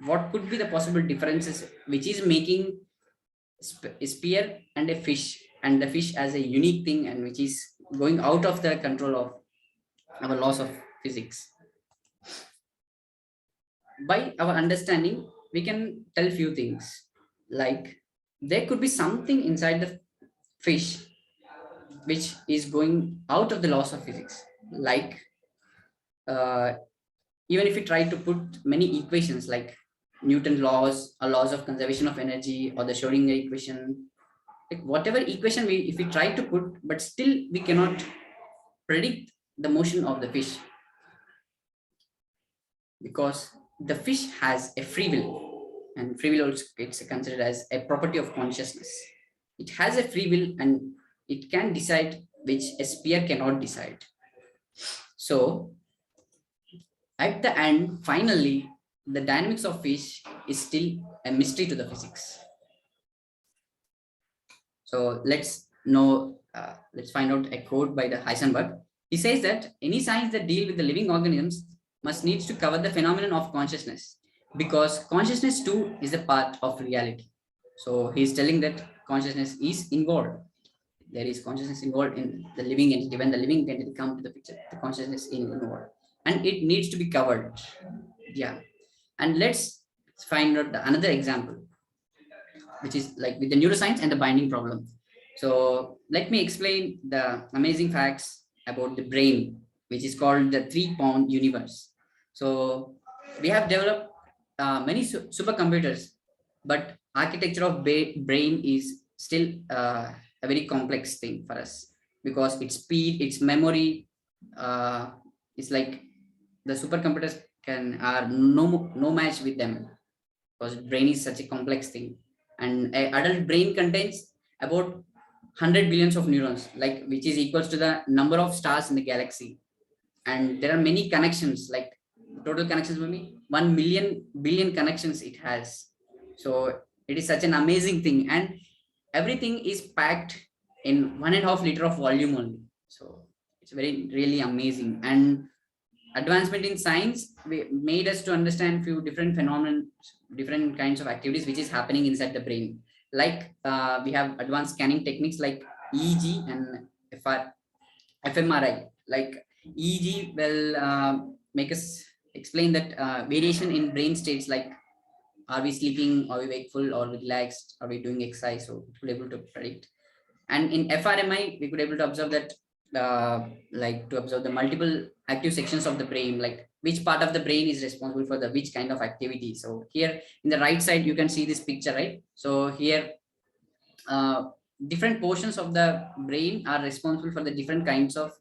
what could be the possible differences which is making a sphere and a fish, and the fish as a unique thing, and which is going out of the control of our laws of physics? By our understanding, we can tell few things, like there could be something inside the fish which is going out of the laws of physics, like even if we try to put many equations like Newton laws or laws of conservation of energy or the Schrodinger equation, like whatever equation if we try to put, but still we cannot predict the motion of the fish, because the fish has a free will, and free will also it's considered as a property of consciousness. It has a free will and it can decide, which a sphere cannot decide. So at the end, finally, the dynamics of fish is still a mystery to the physics. So let's find out a quote by the Heisenberg. He says that any science that deal with the living organisms must needs to cover the phenomenon of consciousness, because consciousness too is a part of reality. So he's telling that consciousness is involved. There is consciousness involved in the living entity. When the living entity comes to the picture, the consciousness is involved, and it needs to be covered. Yeah, and let's find out another example, which is like with the neuroscience and the binding problem. So let me explain the amazing facts about the brain, which is called the 3-pound universe. So we have developed many supercomputers, but architecture of brain is still a very complex thing for us, because its speed, its memory, it's like the supercomputers are no match with them, because brain is such a complex thing. And an adult brain contains about 100 billions of neurons, like which is equals to the number of stars in the galaxy. And there are many connections, like total connections will be 1 billion connections it has. So it is such an amazing thing, and everything is packed in 1.5 liter of volume only. So it's really amazing. And advancement in science made us to understand few different phenomena, different kinds of activities which is happening inside the brain. Like we have advanced scanning techniques like EEG and fMRI. Like EEG will make us explain that variation in brain states, like are we sleeping, are we wakeful, or relaxed, are we doing exercise, so it will able to predict. And in fRMI we could able to observe that like to observe the multiple active sections of the brain, like which part of the brain is responsible for the which kind of activity. So here in the right side you can see this picture, right? So here different portions of the brain are responsible for the different kinds of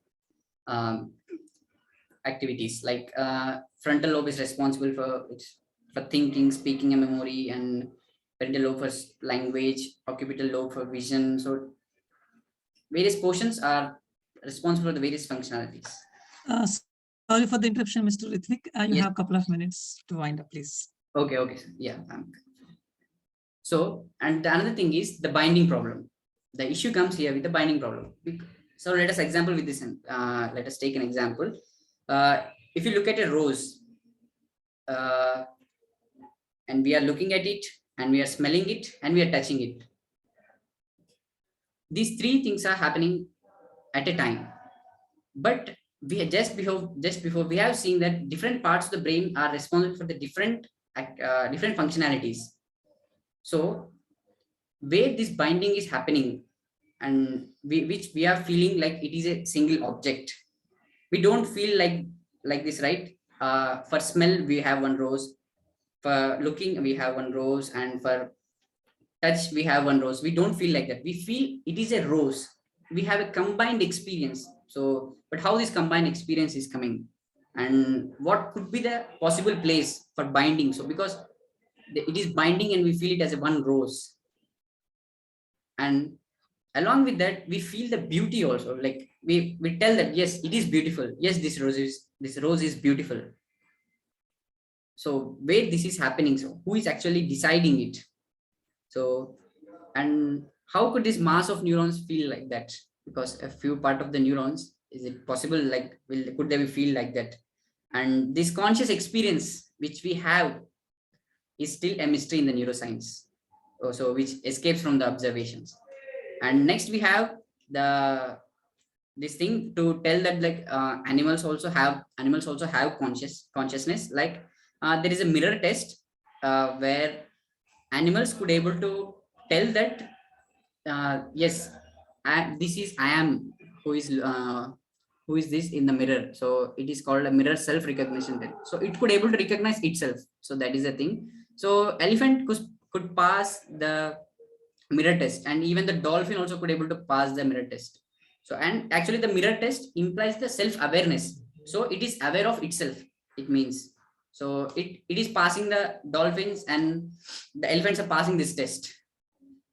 activities. Like frontal lobe is responsible for thinking, speaking, and memory, and parietal lobe for language, occipital lobe for vision. So various portions are responsible for the various functionalities. Sorry for the interruption, Mr. Ruthvik. You Yes. have a couple of minutes to wind up, please. Okay, sir. Yeah. So, and the another thing is the binding problem. The issue comes here with the binding problem. So let us example with this. Let us take an example. If you look at a rose, and we are looking at it, and we are smelling it, and we are touching it. These three things are happening at a time, but we had just before we have seen that different parts of the brain are responsible for the different functionalities. So where this binding is happening, and which we are feeling like it is a single object, we don't feel like this, right? For smell we have one rose, for looking we have one rose, and for touch we have one rose. We don't feel like that. We feel it is a rose. We have a combined experience. So but how this combined experience is coming, and what could be the possible place for binding? So because it is binding and we feel it as a one rose, and along with that we feel the beauty also. Like we tell that yes, it is beautiful, yes, this rose is beautiful. So where this is happening, so who is actually deciding it? So, and how could this mass of neurons feel like that? Because a few part of the neurons, is it possible, like could they feel like that? And this conscious experience which we have is still a mystery in the neuroscience, also which escapes from the observations. And next we have this thing to tell that like animals also have consciousness. Like there is a mirror test where animals could able to tell that yes, this is I am who is this in the mirror. So it is called a mirror self-recognition. So it could able to recognize itself. So that is the thing. So elephant could pass the mirror test, and even the dolphin also could able to pass the mirror test. So, and actually the mirror test implies the self-awareness. So it is aware of itself, it means. So it is passing the dolphins, and the elephants are passing this test.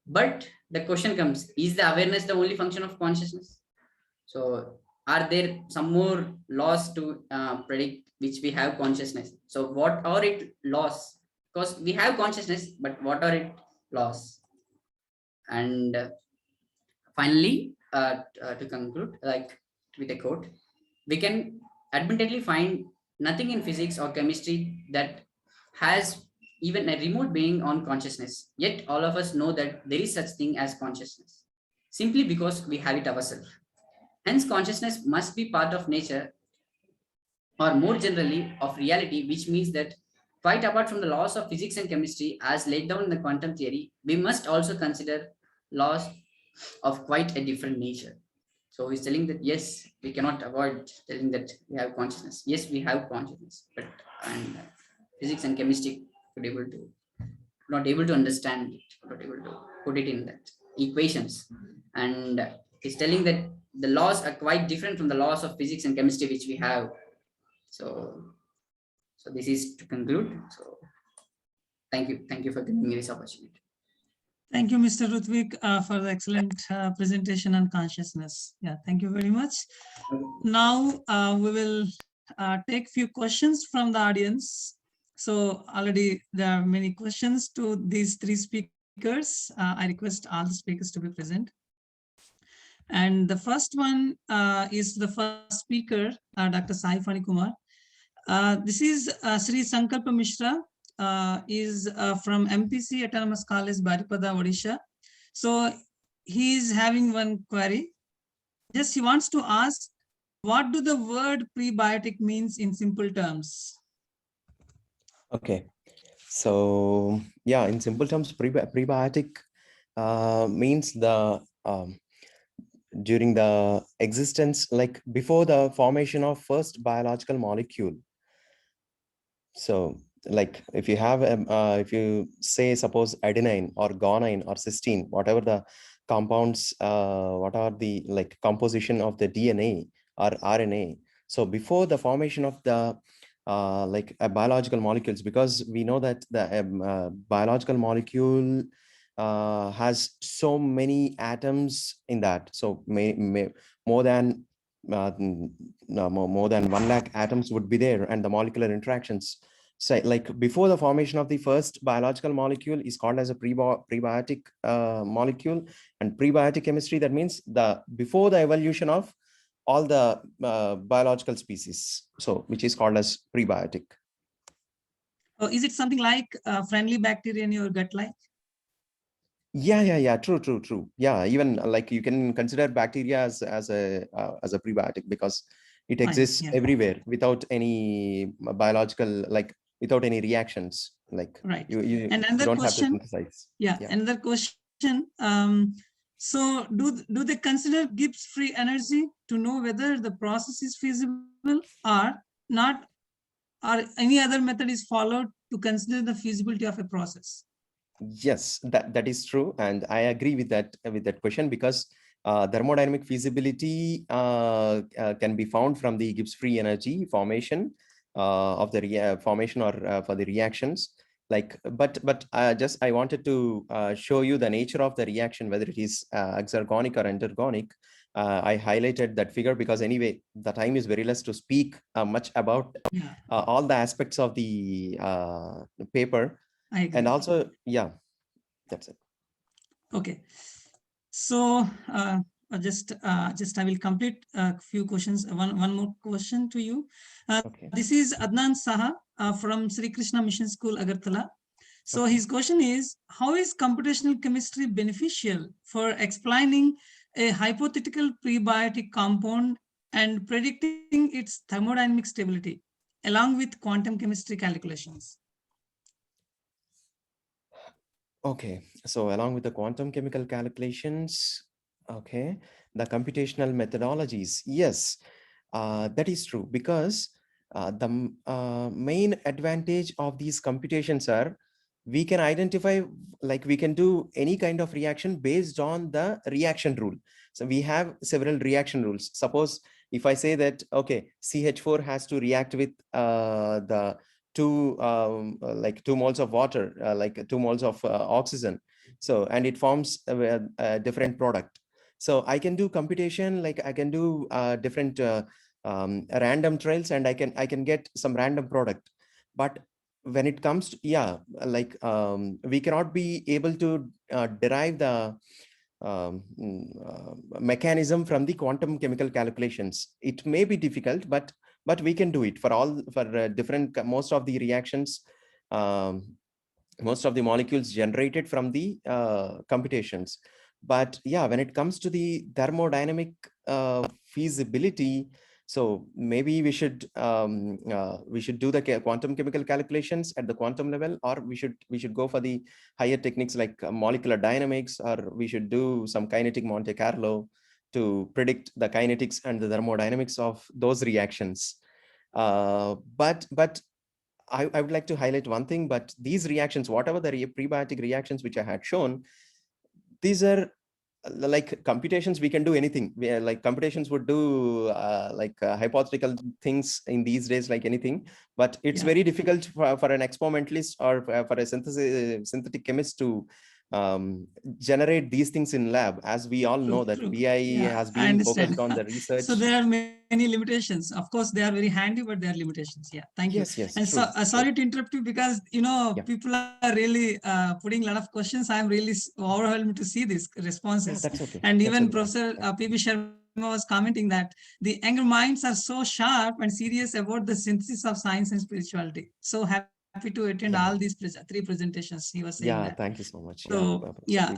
But the question comes, is the awareness the only function of consciousness? So are there some more laws to predict which we have consciousness? So what are it laws? Because we have consciousness, but what are it laws? And finally, to conclude, like with a quote, we can admittedly find nothing in physics or chemistry that has even a remote bearing on consciousness. Yet all of us know that there is such thing as consciousness, simply because we have it ourselves. Hence, consciousness must be part of nature, or more generally of reality, which means that quite apart from the laws of physics and chemistry as laid down in the quantum theory, we must also consider laws of quite a different nature. So he's telling that yes, we cannot avoid telling that we have consciousness. Yes, we have consciousness, but and physics and chemistry not able to understand it, not able to put it in that equations. And he's telling that the laws are quite different from the laws of physics and chemistry which we have. So this is to conclude. So thank you for giving me this opportunity. Thank you, Mr. Ruthvik, for the excellent presentation on consciousness. Yeah, thank you very much. Now we will take few questions from the audience. So already there are many questions to these three speakers. I request all the speakers to be present. And the first one is the first speaker, Dr. Saif Anikumar. This is Sri Sankalpa Mishra, is from MPC Autonomous College, Baripada, Odisha. So he is having one query. Just he wants to ask, what do the word prebiotic means in simple terms? Okay, so yeah, in simple terms, prebiotic means the during the existence, like before the formation of first biological molecule. So like if you have if you say suppose adenine or guanine or cysteine, whatever the compounds, what are the like composition of the DNA or RNA. So before the formation of the like biological molecules, because we know that the biological molecule has so many atoms in that. So more than more than 1 lakh atoms would be there, and the molecular interactions. So like before the formation of the first biological molecule is called as a prebiotic molecule. And prebiotic chemistry, that means the before the evolution of all the biological species, so which is called as prebiotic. Oh, is it something like friendly bacteria in your gut like? Yeah, true. Yeah, even like you can consider bacteria as a prebiotic, because it exists everywhere without any biological, like without any reactions, like right. You and another don't question, have to synthesize. Yeah, another question. So do they consider Gibbs free energy to know whether the process is feasible or not, or any other method is followed to consider the feasibility of a process? Yes, that is true, and I agree with that question, because thermodynamic feasibility can be found from the Gibbs free energy formation of the formation or for the reactions. Like, but I wanted to show you the nature of the reaction, whether it is exergonic or endergonic. I highlighted that figure because anyway, the time is very less to speak much about all the aspects of the paper. And also, yeah, that's it. Okay, so just I will complete a few questions. One more question to you. Okay. This is Adnan Saha from Sri Krishna Mission School, Agartala. So his question is, how is computational chemistry beneficial for explaining a hypothetical prebiotic compound and predicting its thermodynamic stability along with quantum chemistry calculations? Okay, so along with the quantum chemical calculations, Okay, the computational methodologies. Yes, that is true, because the main advantage of these computations are we can identify, like we can do any kind of reaction based on the reaction rule. So we have several reaction rules. Suppose if I say that, okay, CH4 has to react with the like 2 moles of water, like 2 moles of oxygen. So, and it forms a different product. So I can do computation, like I can do different random trials, and I can get some random product. But when it comes to, yeah, like we cannot be able to derive the mechanism from the quantum chemical calculations. It may be difficult, but we can do it for all, for different, most of the reactions, most of the molecules generated from the computations. But yeah, when it comes to the thermodynamic feasibility, so maybe we should do the quantum chemical calculations at the quantum level, or we should go for the higher techniques like molecular dynamics, or we should do some kinetic Monte Carlo to predict the kinetics and the thermodynamics of those reactions. But I would like to highlight one thing, but these reactions, whatever the prebiotic reactions which I had shown, these are like computations. We can do anything. We are, like computations would do hypothetical things in these days, like anything. But it's very difficult for an experimentalist or for a synthetic chemist to generate these things in lab, as we all know that BI has been focused on the research. So there are many limitations. Of course, they are very handy, but there are limitations. Yeah, thank you. Yes, and true, so sorry to interrupt you, because people are really putting a lot of questions. I'm really overwhelmed to see these responses. That's okay. And even okay. Professor P.B. Sharma was commenting that the younger minds are so sharp and serious about the synthesis of science and spirituality. So happy to attend all these 3 presentations. He was saying that. Thank you so much. So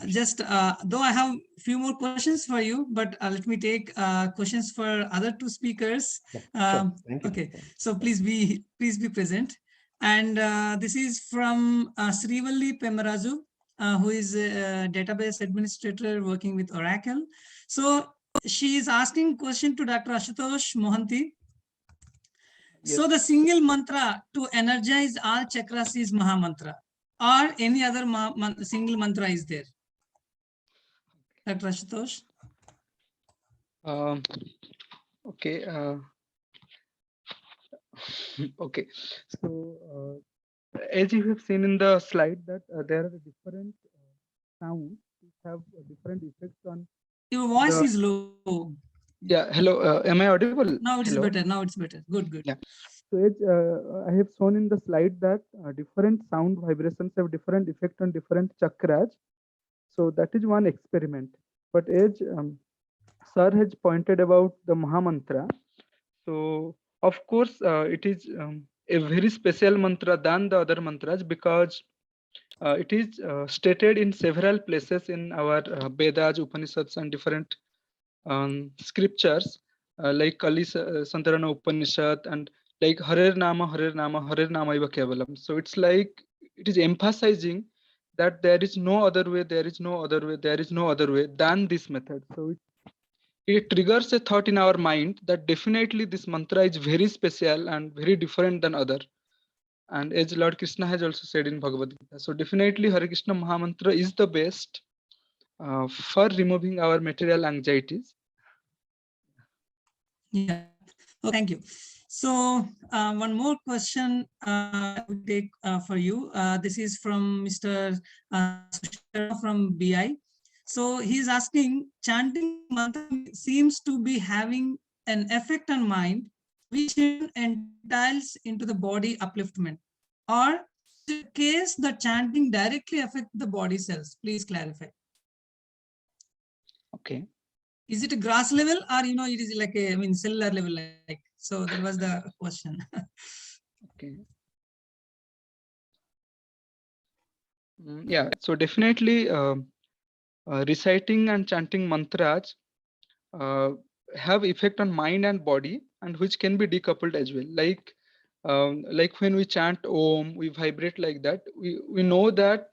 just though I have a few more questions for you, but let me take questions for other 2 speakers. Sure. Thank you. Okay, so please be present. And this is from Srivalli Pemarazu, who is a database administrator working with Oracle. So she is asking question to Dr. Ashutosh Mohanty. Yes. So the single mantra to energize all chakras is Maha Mantra, or any other single mantra is there? Dr. Ashutosh? Okay. Okay. So as you have seen in the slide that there are different sounds which have different effects on. Your voice is low. Yeah. Hello. Am I audible? Now it's Hello? better. Now it's better. Good. Yeah. So as I have shown in the slide that different sound vibrations have different effect on different chakras. So that is one experiment. But as Sir has pointed about the Maha Mantra, so of course it is a very special mantra than the other mantras, because it is stated in several places in our Vedas, Upanishads, and different scriptures like Kali Santarana Upanishad, and like Harer Nama Iva Kevalam. So it's like it is emphasizing that there is no other way, there is no other way than this method. So it triggers a thought in our mind that definitely this mantra is very special and very different than other. And as Lord Krishna has also said in Bhagavad Gita, so definitely Hare Krishna Maha Mantra is the best for removing our material anxieties. Yeah. Oh, thank you. So one more question I would take for you. This is from Mr. From BI. So he's asking, chanting mantra seems to be having an effect on mind, which entails into the body upliftment. Or in case the chanting directly affect the body cells? Please clarify. Okay. Is it a grass level, or it is like a cellular level? Like, so that was the question. Okay. Yeah. So definitely, reciting and chanting mantras have effect on mind and body, and which can be decoupled as well. Like when we chant Om, we vibrate like that. We know that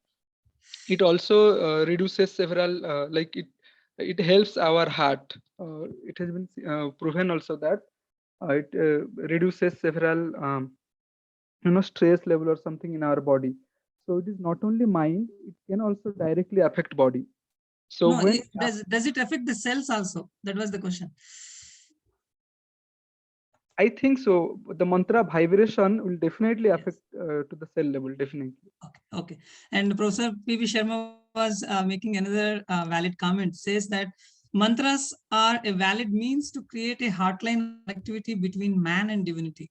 it also reduces several it helps our heart. It has been proven also that it reduces several stress level or something in our body. So it is not only mind, it can also directly affect body. So No, when does it affect the cells also? That was the question. I think so, the mantra vibration will definitely affect to the cell level, definitely. Okay. And Professor P.V. Sharma was making another valid comment, says that mantras are a valid means to create a heartline activity between man and divinity.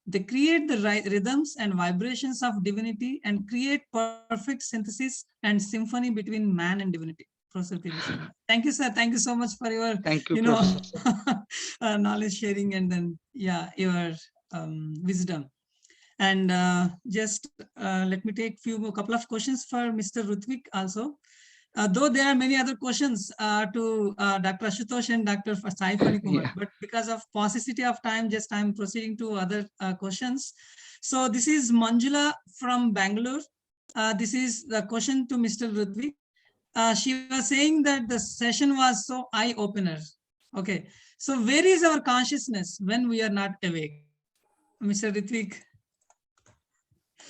They create the rhythms and vibrations of divinity and create perfect synthesis and symphony between man and divinity. Professor P.V. Sharma. Thank you, sir. Thank you so much for your, Thank you, Professor. knowledge sharing and then, your wisdom. And just let me take couple of questions for Mr. Ruthvik also. Though there are many other questions to Dr. Ashutosh and Dr. Saif Anikumar, Yeah. but because of paucity of time, just I'm proceeding to other questions. So this is Manjula from Bangalore. This is the question to Mr. Ruthvik. She was saying that the session was so eye-opener. Okay, so where is our consciousness when we are not awake? Mr. Ruthvik.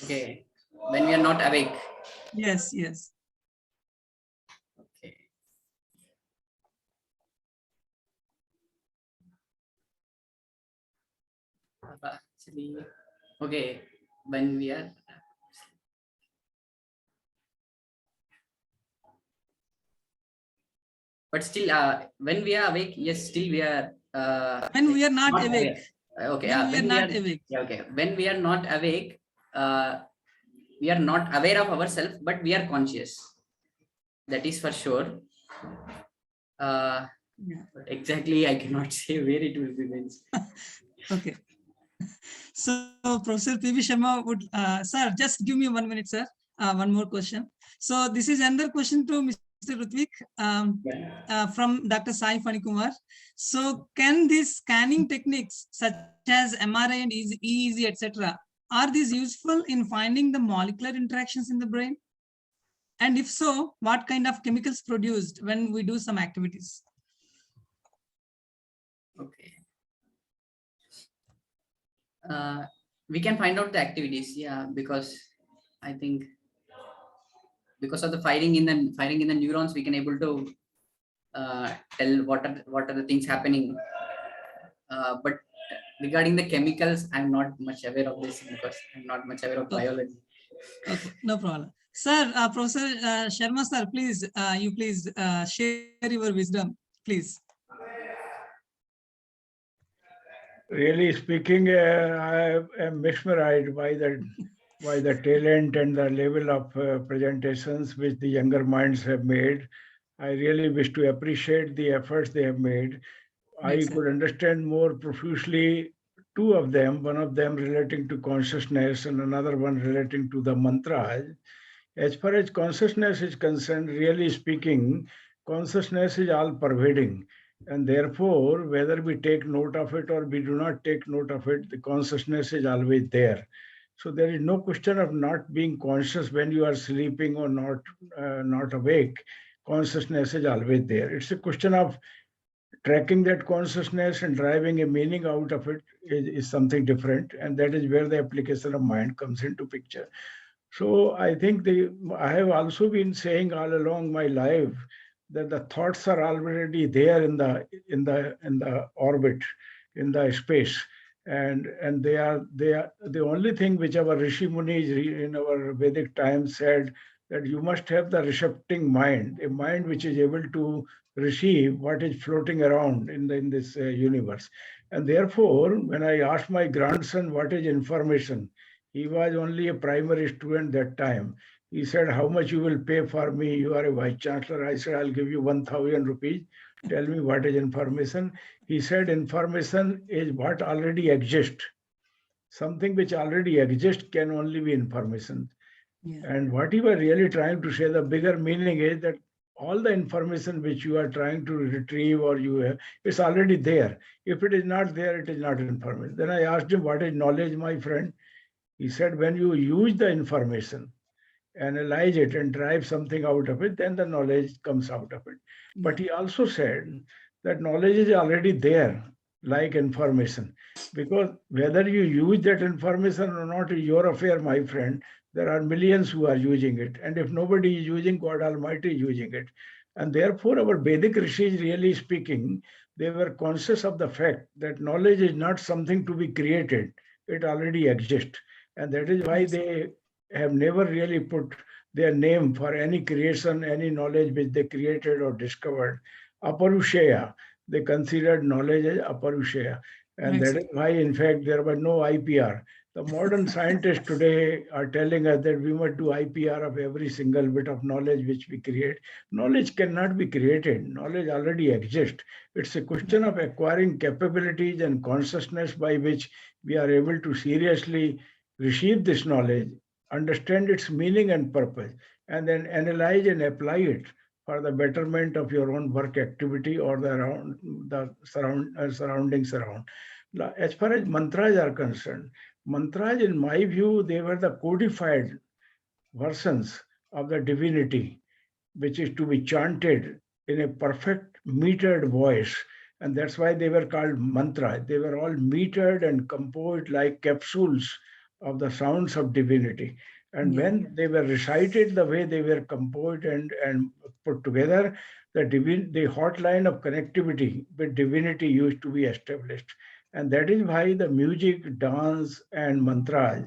Okay, when we are not awake. Yes. Okay. Actually, okay, when we are. But still, when we are awake, yes, still we are. When we are not awake. Okay, When we are not awake. Yeah, okay. When we are not awake, we are not aware of ourselves, but we are conscious. That is for sure. But exactly, I cannot say where it will be meant. Okay. So Professor P.V. Sharma would, sir, just give me 1 minute, sir. One more question. So this is another question to Mr. Ruthvik from Dr. Saif Anikumar. So can these scanning techniques such as MRI and EEG, etc., are these useful in finding the molecular interactions in the brain? And if so, what kind of chemicals produced when we do some activities? Okay. We can find out the activities, because I think because of the firing in the neurons, we can able to tell what are the things happening. But regarding the chemicals, I'm not much aware of this because I'm not much aware of biology. Okay, no problem. Sir, Professor Sharma, sir, please, you please share your wisdom, please. Really speaking, I am mesmerized by the talent and the level of presentations which the younger minds have made. I really wish to appreciate the efforts they have made. I could understand more profusely two of them, one of them relating to consciousness and another one relating to the mantras. As far as consciousness is concerned, really speaking, consciousness is all pervading. And therefore, whether we take note of it or we do not take note of it, the consciousness is always there. So there is no question of not being conscious when you are sleeping or not awake. Consciousness is always there. It's a question of tracking that consciousness and driving a meaning out of it is something different. And that is where the application of mind comes into picture. So I think I have also been saying all along my life that the thoughts are already there in the orbit, in the space, and they are the only thing which our Rishi Munis in our Vedic times said, that you must have the recepting mind, a mind which is able to receive what is floating around in this universe. And therefore, when I asked my grandson what is information, he was only a primary student that time. He said, how much you will pay for me? You are a vice chancellor. I said, I'll give you 1,000 rupees. Tell me what is information. He said, information is what already exists. Something which already exists can only be information. Yeah. And what he was really trying to say, the bigger meaning is that all the information which you are trying to retrieve or you have, it's already there. If it is not there, it is not information. Then I asked him, what is knowledge, my friend? He said, when you use the information analyze it and drive something out of it, then the knowledge comes out of it. But he also said that knowledge is already there, like information, because whether you use that information or not is your affair, my friend. There are millions who are using it. And if nobody is using, God Almighty is using it. And therefore, our Vedic rishis, really speaking, they were conscious of the fact that knowledge is not something to be created. It already exists. And that is why they have never really put their name for any creation, any knowledge which they created or discovered. Aparushaya, they considered knowledge as aparushaya. And that is why, in fact, there was no IPR. The modern scientists today are telling us that we must do IPR of every single bit of knowledge which we create. Knowledge cannot be created. Knowledge already exists. It's a question of acquiring capabilities and consciousness by which we are able to seriously receive this knowledge, understand its meaning and purpose, and then analyze and apply it for the betterment of your own work activity or the surroundings around. As far as mantras are concerned, mantras, in my view, they were the codified versions of the divinity, which is to be chanted in a perfect metered voice. And that's why they were called mantra. They were all metered and composed like capsules of the sounds of divinity. And when they were recited the way they were composed and put together, the hotline of connectivity with divinity used to be established. And that is why the music, dance, and mantras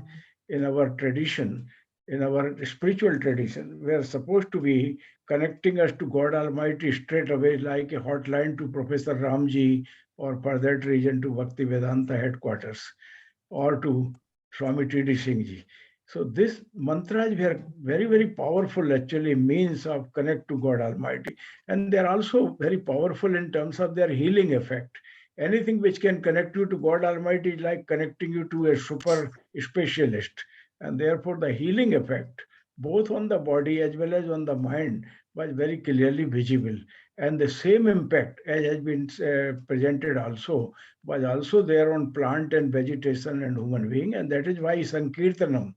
in our tradition, in our spiritual tradition, were supposed to be connecting us to God Almighty straight away, like a hotline to Professor Ramjee, or for that region to Bhaktivedanta headquarters, or to Swami T.D. Singh ji. So this mantras were very, very powerful, actually, means of connect to God Almighty. And they're also very powerful in terms of their healing effect. Anything which can connect you to God Almighty is like connecting you to a super specialist. And therefore, the healing effect, both on the body as well as on the mind, was very clearly visible. And the same impact, as has been presented also, was also there on plant and vegetation and human being. And that is why Sankirtanam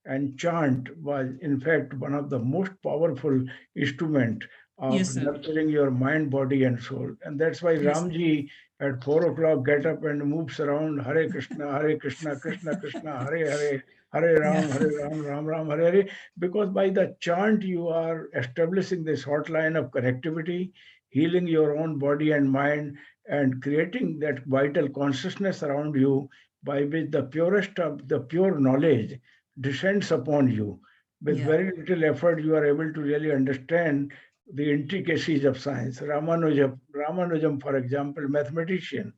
and chant was, in fact, one of the most powerful instrument of nurturing your mind, body, and soul. And that's why Ramji at 4 o'clock get up and moves around Hare Krishna, Krishna Krishna, Hare Hare, Hare Ram, Ram Ram, Hare Hare. Because by the chant, you are establishing this hotline of connectivity, healing your own body and mind, and creating that vital consciousness around you by which the purest of the pure knowledge descends upon you. With very little effort, you are able to really understand the intricacies of science. Ramanujam, for example, mathematician,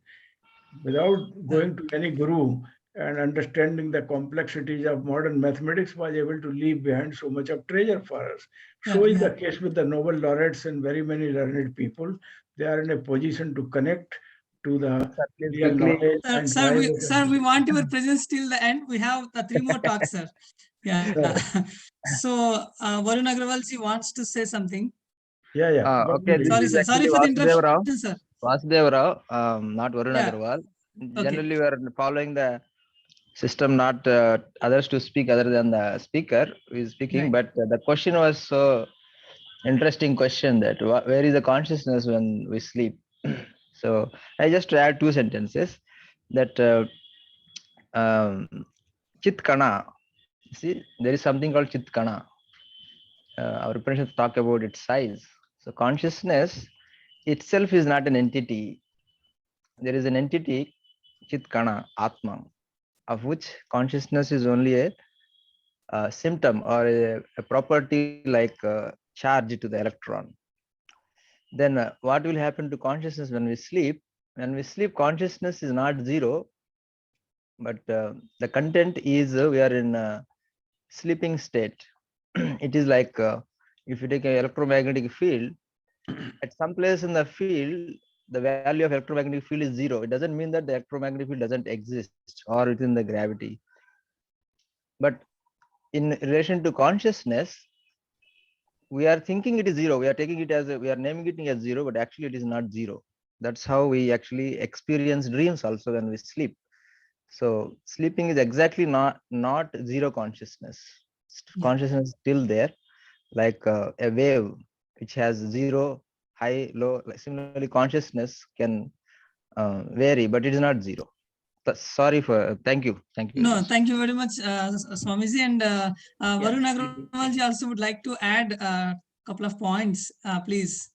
without going to any guru and understanding the complexities of modern mathematics, was able to leave behind so much of treasure for us. So is the case with the Nobel laureates and very many learned people. They are in a position to connect to the real knowledge. Sir, we want your presence till the end. We have 3 more talks, sir. So, Varun Agrawalji wants to say something. Okay. Sorry for the interruption, sir. Vasudev Rao, not Varun Agrawal. Generally, we are following the system, not others to speak other than the speaker who is speaking. But the question was so interesting question that where is the consciousness when we sleep? So I just add 2 sentences that Chit Kana. See, there is something called Chit Kana. Our Upanishads talk about its size. So consciousness itself is not an entity. There is an entity, Chit Kana, Atma, of which consciousness is only a symptom or a property like charge to the electron. Then what will happen to consciousness when we sleep? When we sleep, consciousness is not zero, but the content is we are in a sleeping state. It is like if you take an electromagnetic field, at some place in the field, the value of electromagnetic field is 0. It doesn't mean that the electromagnetic field doesn't exist or within the gravity. But in relation to consciousness, we are thinking it is 0. We are taking it as we are naming it as 0, but actually it is not 0. That's how we actually experience dreams also when we sleep. So sleeping is exactly not zero consciousness. Consciousness is still there, like a wave which has zero, high, low. Like similarly, consciousness can vary, but it is not zero. Sorry for, thank you. No, thank you very much, Swamiji. And Varun Yeah. Agrawalji also would like to add a couple of points, please.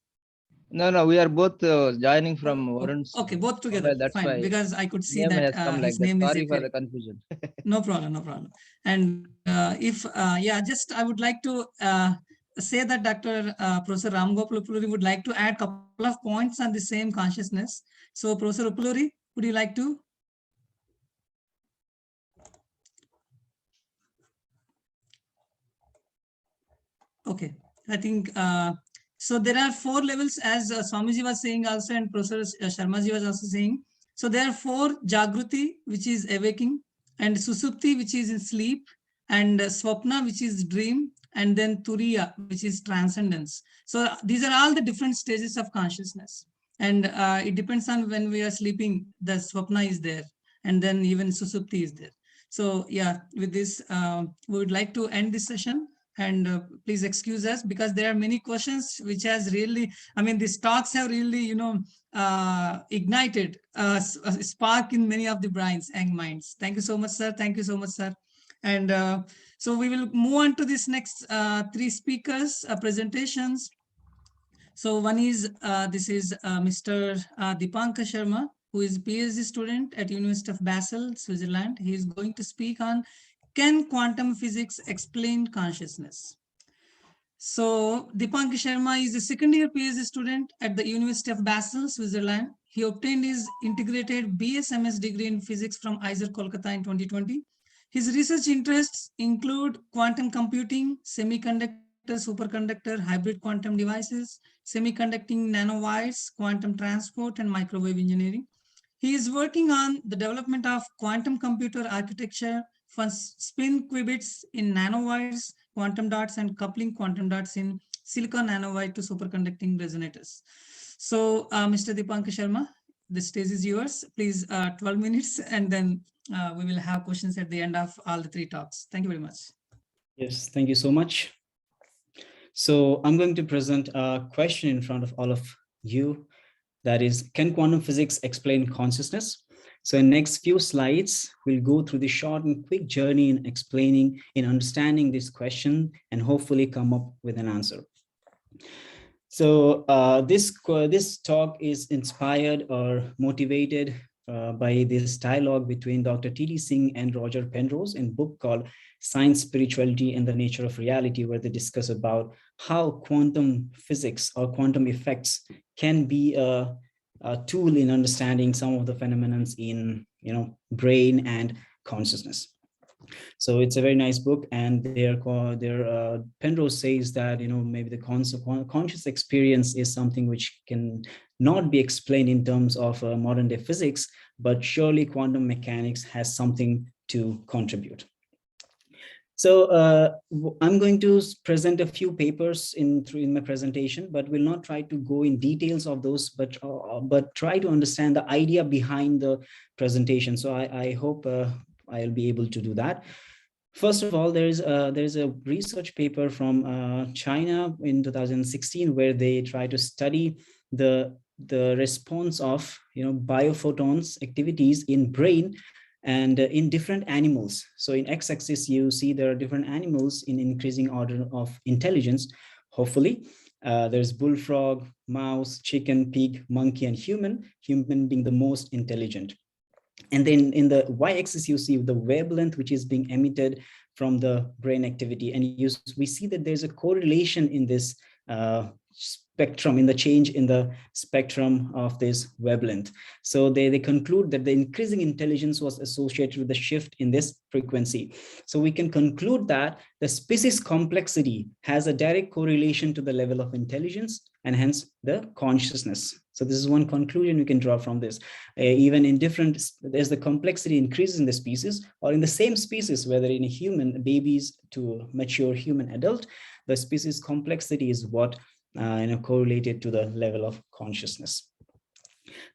No, we are both joining from Varun's Okay, both together. profile, that's Fine, why because I could see name that has come like his that. name is Sorry for the appearing. confusion. No problem, no problem. And if, yeah, just I would like to say that Dr. Professor Ram Gopal Uppaluri would like to add a couple of points on the same consciousness. So, Professor Uppaluri, would you like to? Okay, I think so. There are 4 levels, as Swamiji was saying also, and Professor Sharma ji was also saying. So there are 4: Jagruti, which is awaking, and Susupti, which is in sleep, and Swapna, which is dream, and then Turiya, which is transcendence. So these are all the different stages of consciousness, and it depends on when we are sleeping. The Swapna is there, and then even Susupti is there. So yeah, with this, we would like to end this session. And please excuse us, because there are many questions which has really, I mean, these talks have really, ignited a spark in many of the brains and minds. Thank you so much, sir. Thank you so much, sir. And so we will move on to this next 3 speakers presentations. So one is, this is Mr. Deepankar Sharma, who is a PhD student at University of Basel, Switzerland. He is going to speak on, can quantum physics explain consciousness? So Deepankar Sharma is a second-year PhD student at the University of Basel, Switzerland. He obtained his integrated BS-MS degree in physics from IISc Kolkata in 2020. His research interests include quantum computing, semiconductor, superconductor, hybrid quantum devices, semiconducting nanowires, quantum transport, and microwave engineering. He is working on the development of quantum computer architecture for spin qubits in nanowires, quantum dots, and coupling quantum dots in silicon nanowire to superconducting resonators. So, Mr. Deepankar Sharma, the stage is yours. Please, 12 minutes, and then we will have questions at the end of all the 3 talks. Thank you very much. Yes, thank you so much. So I'm going to present a question in front of all of you. That is, can quantum physics explain consciousness? So in next few slides, we'll go through the short and quick journey in explaining, in understanding this question, and hopefully come up with an answer. So this talk is inspired or motivated by this dialogue between Dr. T.D. Singh and Roger Penrose in a book called Science, Spirituality, and the Nature of Reality, where they discuss about how quantum physics or quantum effects can be a tool in understanding some of the phenomena in brain and consciousness. So it's a very nice book, and Penrose says that maybe the conscious experience is something which can not be explained in terms of modern day physics, but surely quantum mechanics has something to contribute. So I'm going to present a few papers in my presentation, but will not try to go in details of those, but try to understand the idea behind the presentation. So I hope I'll be able to do that. First of all, there's a research paper from China in 2016 where they try to study the response of biophotons activities in brain and in different animals. So in x-axis, you see there are different animals in increasing order of intelligence, hopefully. There's bullfrog, mouse, chicken, pig, monkey, and human being the most intelligent. And then in the y-axis, you see the wavelength which is being emitted from the brain activity. And we see that there's a correlation in this spectrum, in the change in the spectrum of this wavelength. So they conclude that the increasing intelligence was associated with the shift in this frequency. So we can conclude that the species complexity has a direct correlation to the level of intelligence and hence the consciousness. So this is one conclusion we can draw from this. Even in there's the complexity increases in the species, or in the same species, whether in a human, babies to mature human adult, the species complexity is what correlated to the level of consciousness.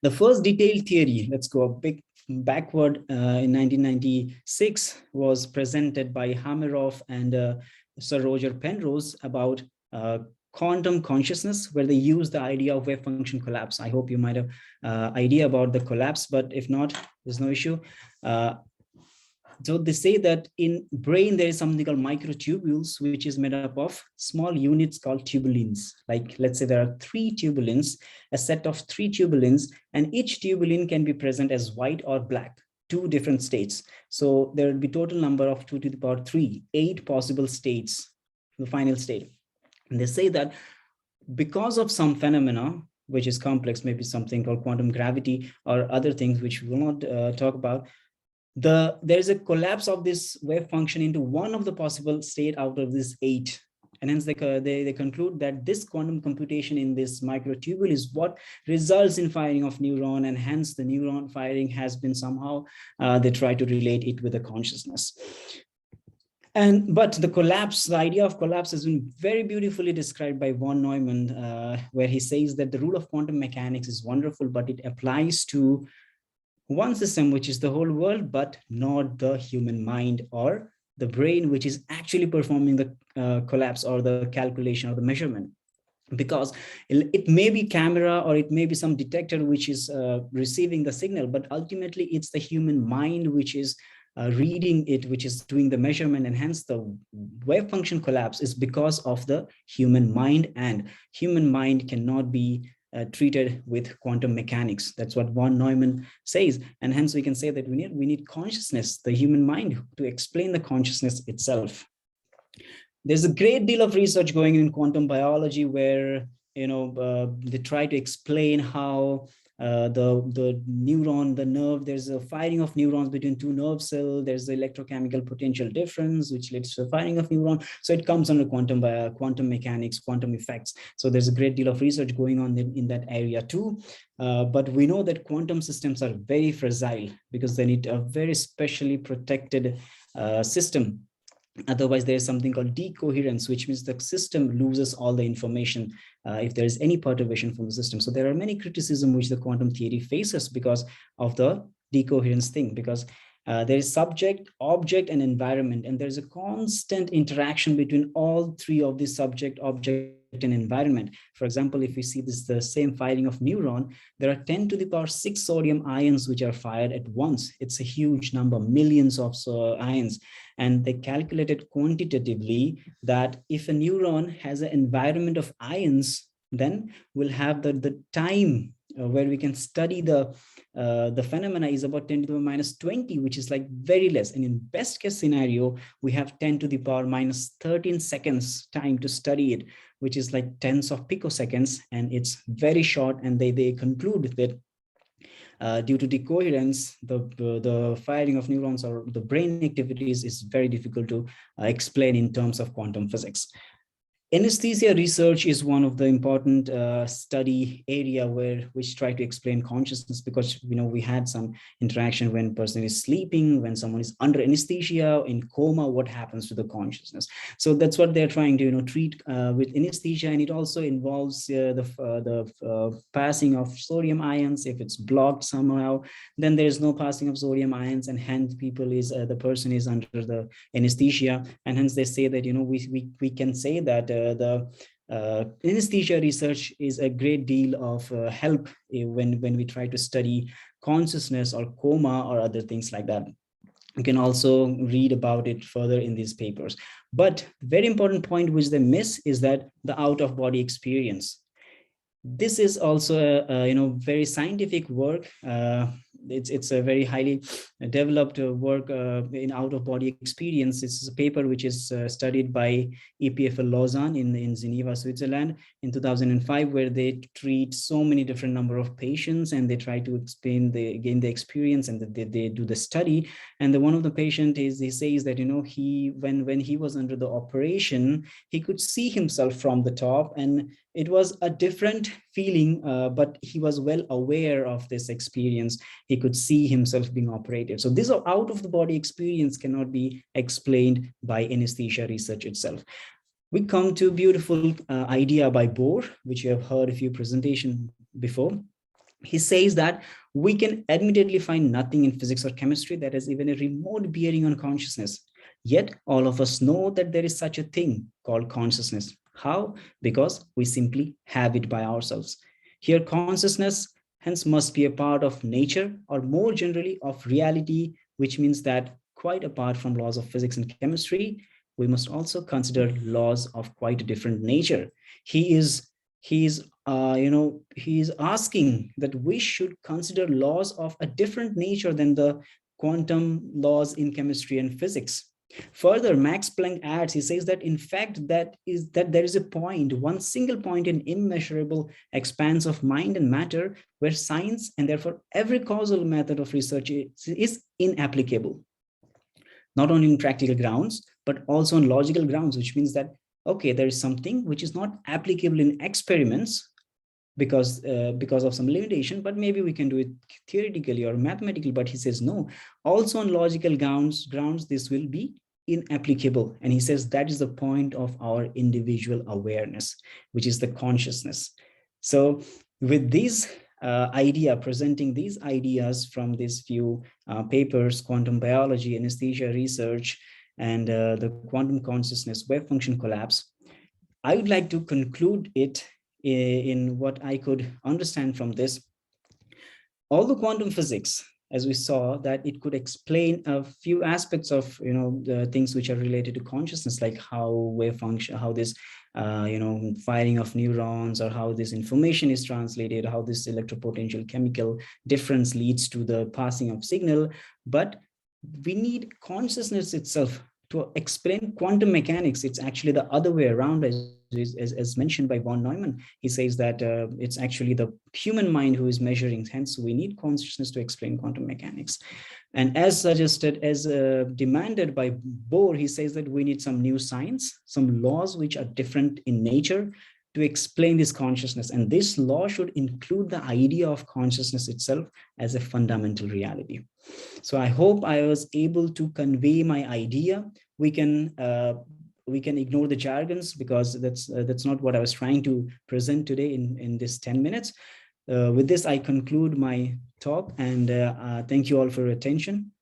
The first detailed theory, let's go a bit backward in 1996 was presented by Hameroff and Sir Roger Penrose about quantum consciousness, where they use the idea of wave function collapse. I hope you might have idea about the collapse, but if not, there's no issue. So they say that in brain, there is something called microtubules, which is made up of small units called tubulins. Like, let's say there are 3 tubulins, a set of 3 tubulins, and each tubulin can be present as white or black, 2 different states. So there will be total number of 2 to the power 3, 8 possible states, the final state. And they say that because of some phenomena, which is complex, maybe something called quantum gravity or other things, which we will not talk about, there is a collapse of this wave function into one of the possible state out of this 8. And hence they conclude that this quantum computation in this microtubule is what results in firing of neuron, and hence the neuron firing has been somehow, they try to relate it with the consciousness. But the collapse, the idea of collapse has been very beautifully described by von Neumann, where he says that the rule of quantum mechanics is wonderful, but it applies to one system, which is the whole world, but not the human mind or the brain, which is actually performing the collapse or the calculation or the measurement. Because it may be camera or it may be some detector which is receiving the signal, but ultimately it's the human mind which is reading it, which is doing the measurement, and hence the wave function collapse is because of the human mind, and human mind cannot be treated with quantum mechanics. That's what von Neumann says, and hence we can say that we need consciousness, the human mind, to explain the consciousness itself. There's a great deal of research going in quantum biology where they try to explain how the neuron, the nerve, there's a firing of neurons between 2 nerve cells, there's the electrochemical potential difference which leads to the firing of neuron. So it comes under quantum mechanics, quantum effects. So there's a great deal of research going on in that area too. But we know that quantum systems are very fragile because they need a very specially protected system. Otherwise, there is something called decoherence, which means the system loses all the information if there is any perturbation from the system. So there are many criticisms which the quantum theory faces because of the decoherence thing, because there is subject, object, and environment, and there's a constant interaction between all 3 of these: subject, object, and environment. For example, if we see the same firing of neuron, there are 10 to the power 6 sodium ions which are fired at once. It's a huge number, millions of ions. And they calculated quantitatively that if a neuron has an environment of ions, then we'll have the time where we can study the phenomena is about 10 to the minus 20, which is like very less. And in best case scenario, we have 10 to the power minus 13 seconds time to study it, which is like tens of picoseconds, and it's very short. And they conclude that due to decoherence, the firing of neurons or the brain activities is very difficult to explain in terms of quantum physics. Anesthesia research is one of the important study area which try to explain consciousness, because we had some interaction when person is sleeping, when someone is under anesthesia, in coma, what happens to the consciousness. So that's what they're trying to treat with anesthesia, and it also involves the passing of sodium ions. If it's blocked somehow, then there is no passing of sodium ions, and hence the person is under the anesthesia, and hence they say that we can say that the anesthesia research is a great deal of help when we try to study consciousness or coma or other things like that. You can also read about it further in these papers. But very important point which they miss is that the out-of-body experience. This is also a very scientific work. It's a very highly developed work in out-of-body experience. It's a paper which is studied by EPFL Lausanne in Geneva, Switzerland in 2005, where they treat so many different number of patients, and they try to explain gain the experience, and they do the study. And one of the patient he says that when he was under the operation, he could see himself from the top, and it was a different feeling, but he was well aware of this experience. He could see himself being operated. So this out-of-the-body experience cannot be explained by anesthesia research itself. We come to a beautiful idea by Bohr, which you have heard a few presentations before. He says that we can admittedly find nothing in physics or chemistry that has even a remote bearing on consciousness. Yet all of us know that there is such a thing called consciousness. How? Because we simply have it by ourselves. Here, consciousness hence must be a part of nature, or more generally of reality, which means that quite apart from laws of physics and chemistry, we must also consider laws of quite a different nature. He is asking that we should consider laws of a different nature than the quantum laws in chemistry and physics. Further, Max Planck adds, he says that in fact that there is a point, one single point in immeasurable expanse of mind and matter where science and therefore every causal method of research is inapplicable. Not only in practical grounds, but also on logical grounds, which means that, okay, there is something which is not applicable in experiments because of some limitation, but maybe we can do it theoretically or mathematically. But he says no, also on logical grounds this will be inapplicable. And he says that is the point of our individual awareness, which is the consciousness. So with these presenting these ideas from these few papers, quantum biology, anesthesia research, and the quantum consciousness wave function collapse, I would like to conclude it in what I could understand from this. Although quantum physics, as we saw, that it could explain a few aspects of the things which are related to consciousness, like how wave function, how this firing of neurons, or how this information is translated, how this electropotential chemical difference leads to the passing of signal. But we need consciousness itself to explain quantum mechanics. It's actually the other way around, as mentioned by von Neumann. He says that it's actually the human mind who is measuring. Hence, we need consciousness to explain quantum mechanics. And as suggested, as demanded by Bohr, he says that we need some new science, some laws which are different in nature to explain this consciousness. And this law should include the idea of consciousness itself as a fundamental reality. So I hope I was able to convey my idea. We can ignore the jargons, because that's not what I was trying to present today in this 10 minutes. With this, I conclude my talk, and thank you all for your attention.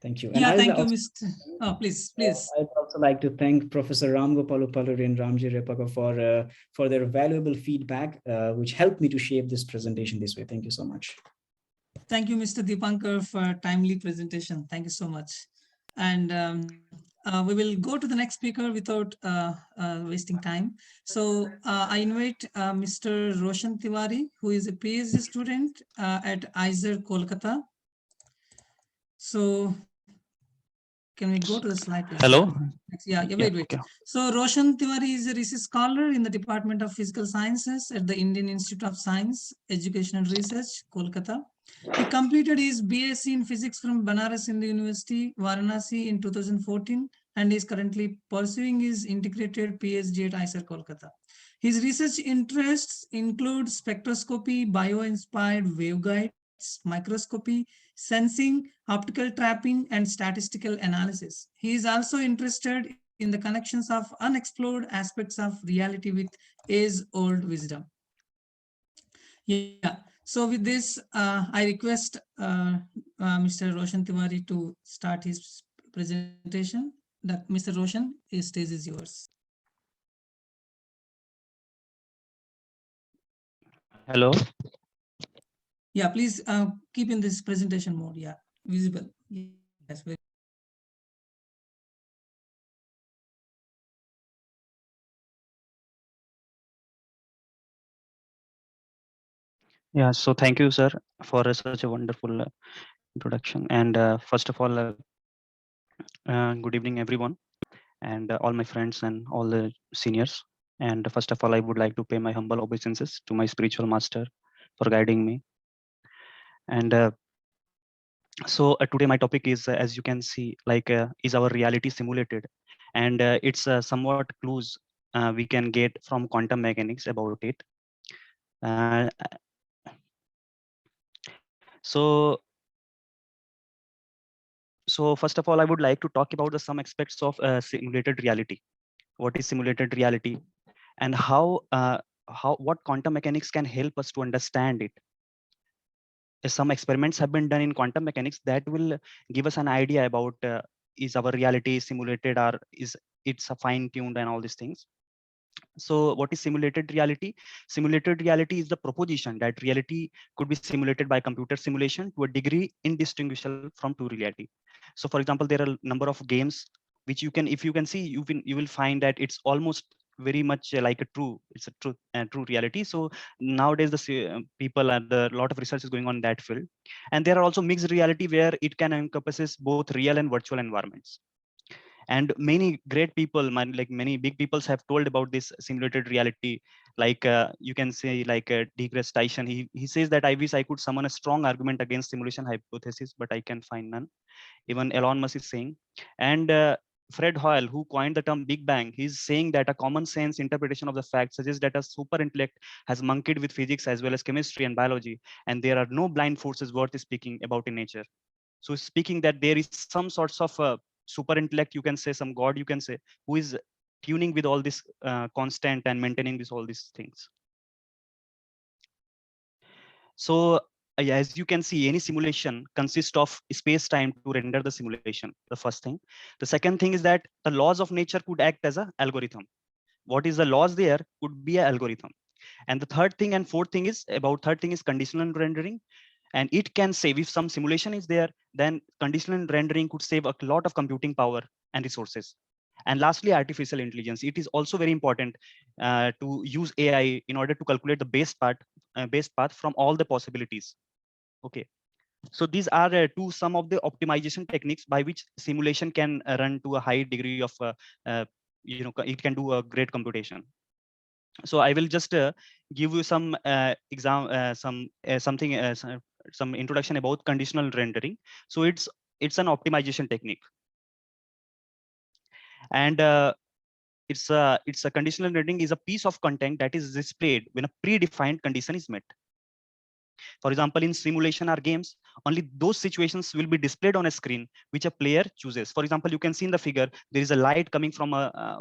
Thank you. And yeah, thank you, Mr. Oh, please. I'd also like to thank Professor Ram Gopalupaluri and Ramjee Repaka for their valuable feedback, which helped me to shape this presentation this way. Thank you so much. Thank you, Mr. Deepankar, for timely presentation. Thank you so much. And we will go to the next speaker without wasting time. So I invite Mr. Roshan Tiwari, who is a PhD student at IISc, Kolkata. So can we go to the slide, please? Hello. Yeah, wait. Okay. So Roshan Tiwari is a research scholar in the Department of Physical Sciences at the Indian Institute of Science, Education and Research, Kolkata. He completed his BSc in physics from Banaras Hindu University, Varanasi in 2014, and is currently pursuing his integrated PhD at IISc, Kolkata. His research interests include spectroscopy, bio-inspired waveguides, microscopy, sensing, optical trapping, and statistical analysis. He is also interested in the connections of unexplored aspects of reality with age-old wisdom. Yeah. So with this, I request Mr. Roshan Tiwari to start his presentation. That Mr. Roshan, his stage is yours. Hello. Yeah, please keep in this presentation mode. Yeah, visible. Yes. Yeah, so thank you, sir, for such a wonderful introduction. And first of all, good evening, everyone, and all my friends and all the seniors. And first of all, I would like to pay my humble obeisances to my spiritual master for guiding me. And so today my topic is, as you can see, like, is our reality simulated? And it's somewhat clues we can get from quantum mechanics about it. So first of all, I would like to talk about some aspects of simulated reality. What is simulated reality, and how what quantum mechanics can help us to understand it. Some experiments have been done in quantum mechanics that will give us an idea about is our reality simulated or is it's a fine tuned and all these things. So what is simulated reality? Simulated reality is the proposition that reality could be simulated by computer simulation to a degree indistinguishable from true reality. So for example, there are a number of games which you can, if you can see, you will find that it's almost very much like a true, it's a true reality. So nowadays the people and a lot of research is going on in that field. And there are also mixed reality where it can encompasses both real and virtual environments. And many great people, like many big peoples have told about this simulated reality. Like you can say like deGrasse Tyson, he says that I wish I could summon a strong argument against simulation hypothesis, but I can find none. Even Elon Musk is saying. And Fred Hoyle, who coined the term Big Bang, he's saying that a common sense interpretation of the fact suggests that a super intellect has monkeyed with physics as well as chemistry and biology, and there are no blind forces worth speaking about in nature. So speaking that there is some sorts of super intellect, you can say, some god, you can say, who is tuning with all this constant and maintaining this all these things. So as you can see, any simulation consists of space time to render the simulation, the first thing. The second thing is that the laws of nature could act as an algorithm. What is the laws there could be an algorithm. And the third thing and fourth thing is conditional rendering. And it can save, if some simulation is there, then conditional rendering could save a lot of computing power and resources. And lastly, artificial intelligence. It is also very important to use AI in order to calculate the base path from all the possibilities. Okay. So these are some of the optimization techniques by which simulation can run to a high degree of, it can do a great computation. So I will just give you some some introduction about conditional rendering. So it's an optimization technique, and it's a conditional rendering is a piece of content that is displayed when a predefined condition is met. For example, in simulation or games, only those situations will be displayed on a screen which a player chooses. For example, you can see in the figure there is a light coming from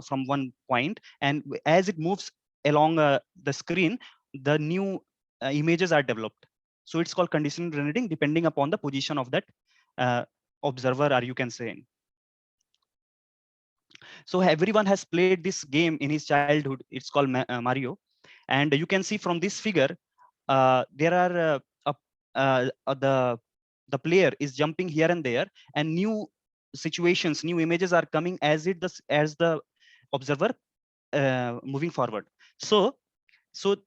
from one point, and as it moves along the screen, the new images are developed. So it's called conditional rendering, depending upon the position of that observer, or you can say. So everyone has played this game in his childhood. It's called Mario, and you can see from this figure there are the player is jumping here and there, and new situations, new images are coming as the observer moving forward. So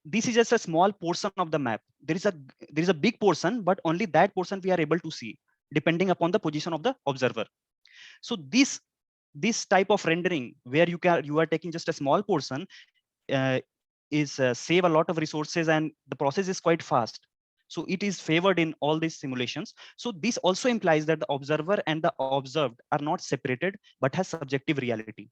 this is just a small portion of the map. There is a big portion, but only that portion we are able to see depending upon the position of the observer. So this type of rendering, where you are taking just a small portion, is save a lot of resources, and the process is quite fast. So it is favored in all these simulations. So this also implies that the observer and the observed are not separated, but has subjective reality.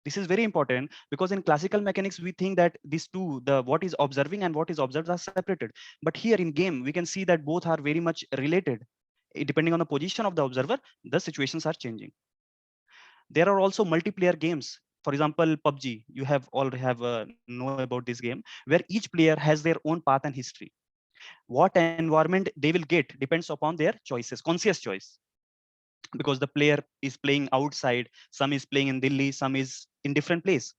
This is very important, because in classical mechanics, we think that these two, the what is observing and what is observed, are separated. But here in game, we can see that both are very much related. Depending on the position of the observer, the situations are changing. There are also multiplayer games. For example, PUBG, you have all know about this game, where each player has their own path and history. What environment they will get depends upon their choices, conscious choice. Because the player is playing outside, some is playing in Delhi, some is in different place.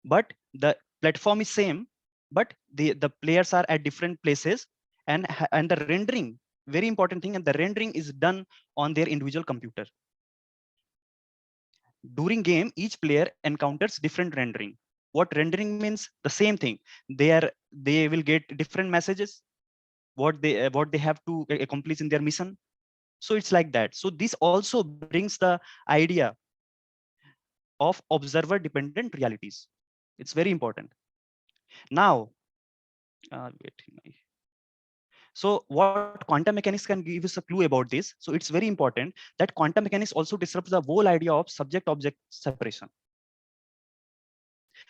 But the platform is same, but the players are at different places, and the rendering, very important thing, and the rendering is done on their individual computer. During game, each player encounters different rendering. What rendering means? The same thing. They will get different messages, what they have to accomplish in their mission. So it's like that. So this also brings the idea of observer dependent realities. It's very important. Now, so what quantum mechanics can give us a clue about this? So it's very important that quantum mechanics also disrupts the whole idea of subject-object separation.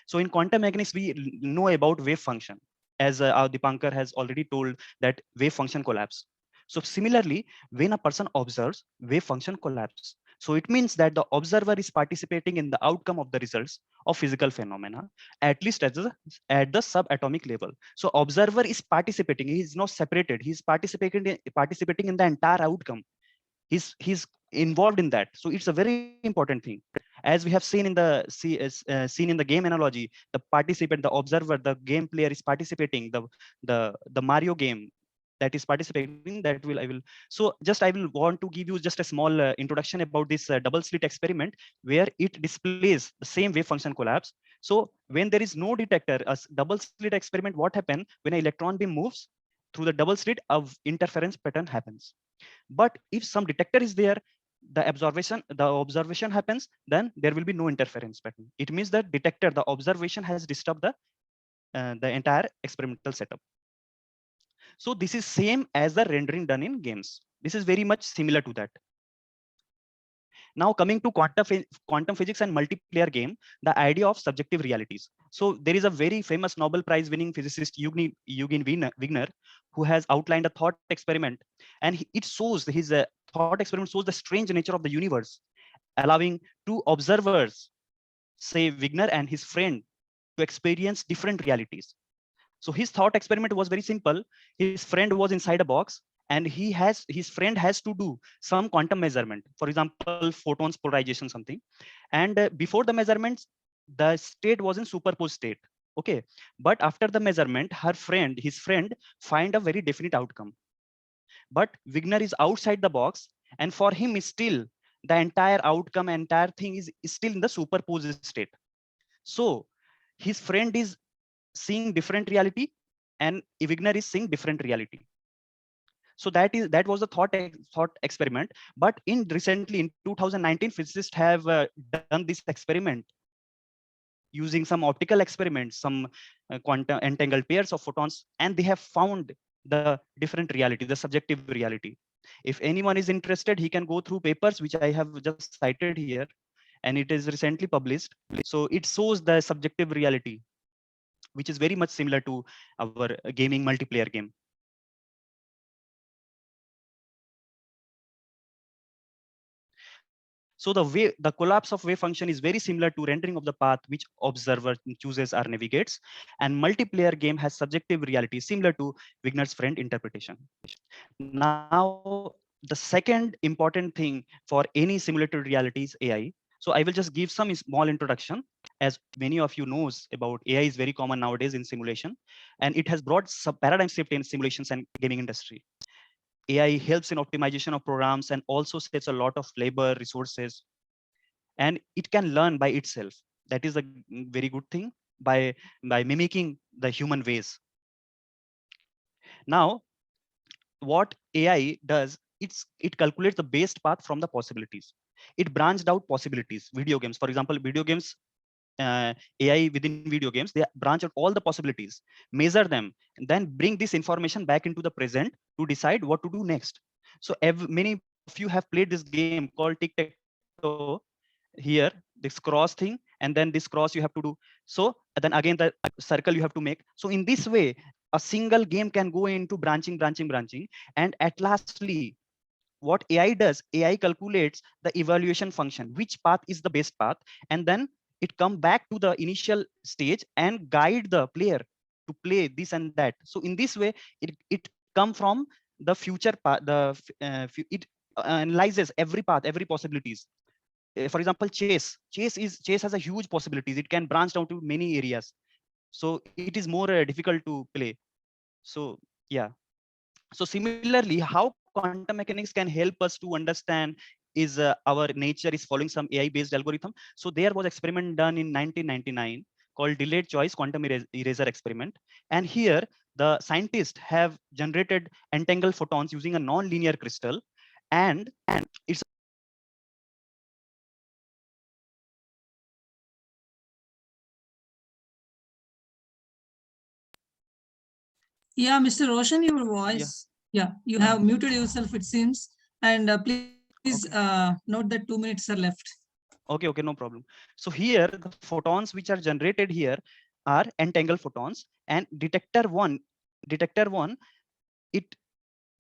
So in quantum mechanics, we know about wave function, as our Deepankar has already told that wave function collapse. So similarly, when a person observes, wave function collapse. So it means that the observer is participating in the outcome of the results of physical phenomena, at least at the subatomic level. So observer is participating, he is not separated, he is participating in the entire outcome. He's involved in that. So it's a very important thing. As we have seen in the seen in the game analogy, the participant, the observer, the game player is participating. The Mario game that is participating, that will I will. So just I will want to give you just a small introduction about this double slit experiment, where it displays the same wave function collapse. So when there is no detector, a double slit experiment, what happens when an electron beam moves through the double slit, of interference pattern happens. But if some detector is there, the observation happens, then there will be no interference pattern. It means that detector, the observation has disturbed the entire experimental setup. So this is same as the rendering done in games. This is very much similar to that. Now coming to quantum physics and multiplayer game, the idea of subjective realities. So there is a very famous Nobel Prize winning physicist Eugen Wigner, who has outlined a thought experiment, and it shows his thought experiment shows the strange nature of the universe, allowing two observers, say Wigner and his friend, to experience different realities. So his thought experiment was very simple. His friend was inside a box, and his friend has to do some quantum measurement, for example, photons polarization, something. And before the measurements, the state was in superposed state. Okay, but after the measurement, his friend, find a very definite outcome. But Wigner is outside the box, and for him is still the entire outcome, entire thing is still in the superposed state. So his friend is seeing different reality, and Wigner is seeing different reality. So that was the thought experiment. But in recently in 2019, physicists have done this experiment using some optical experiments, some quantum entangled pairs of photons, and they have found the different reality, the subjective reality. If anyone is interested, he can go through papers which I have just cited here, and it is recently published. So it shows the subjective reality, which is very much similar to our gaming multiplayer game. So the collapse of wave function is very similar to rendering of the path which observer chooses or navigates, and multiplayer game has subjective reality similar to Wigner's friend interpretation. Now, the second important thing for any simulated reality is AI. So I will just give some small introduction. As many of you knows about AI is very common nowadays in simulation, and it has brought some paradigm shift in simulations and gaming industry. AI helps in optimization of programs and also saves a lot of labor resources, and it can learn by itself. That is a very good thing, by mimicking the human ways. Now, what AI does, it calculates the best path from the possibilities. It branched out possibilities. Video games, for example, video games, AI within video games, they branch out all the possibilities, measure them, and then bring this information back into the present to decide what to do next. So many of you have played this game called tic-tac-toe. Here, this cross thing, and then this cross you have to do. So then again, the circle you have to make. So in this way, a single game can go into branching, and at lastly, what AI does, AI calculates the evaluation function, which path is the best path, and then it come back to the initial stage and guide the player to play this and that. So in this way, it come from the future path. It analyzes every path, every possibilities. For example, chess has a huge possibilities. It can branch down to many areas. So it is more difficult to play. So yeah. So similarly, how quantum mechanics can help us to understand is our nature is following some AI based algorithm. So there was experiment done in 1999 called delayed choice quantum eraser experiment. And here the scientists have generated entangled photons using a non-linear crystal, and it's Yeah, Mr. Roshan, your voice. Yeah, you have muted yourself, it seems. And please note that 2 minutes are left. Okay, no problem. So here the photons which are generated here are entangled photons, and detector one, it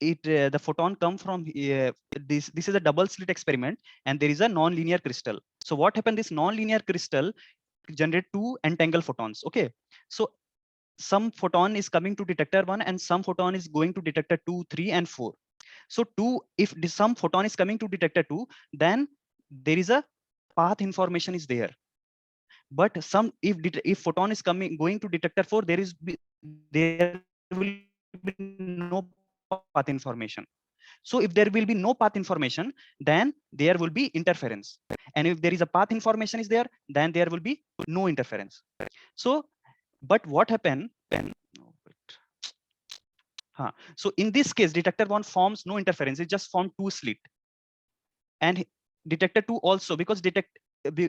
the photon come from this is a double slit experiment, and there is a non-linear crystal. So what happened, this non-linear crystal generate two entangled photons. Okay, so some photon is coming to detector 1 and some photon is going to detector 2, 3 and 4. So if some photon is coming to detector 2, then there is a path information is there. But if photon is going to detector 4, there will be no path information. So if there will be no path information, then there will be interference. And if there is a path information is there, then there will be no interference. So, but what happened? So in this case, detector 1 forms no interference, it just formed two slit. And detector 2 also, because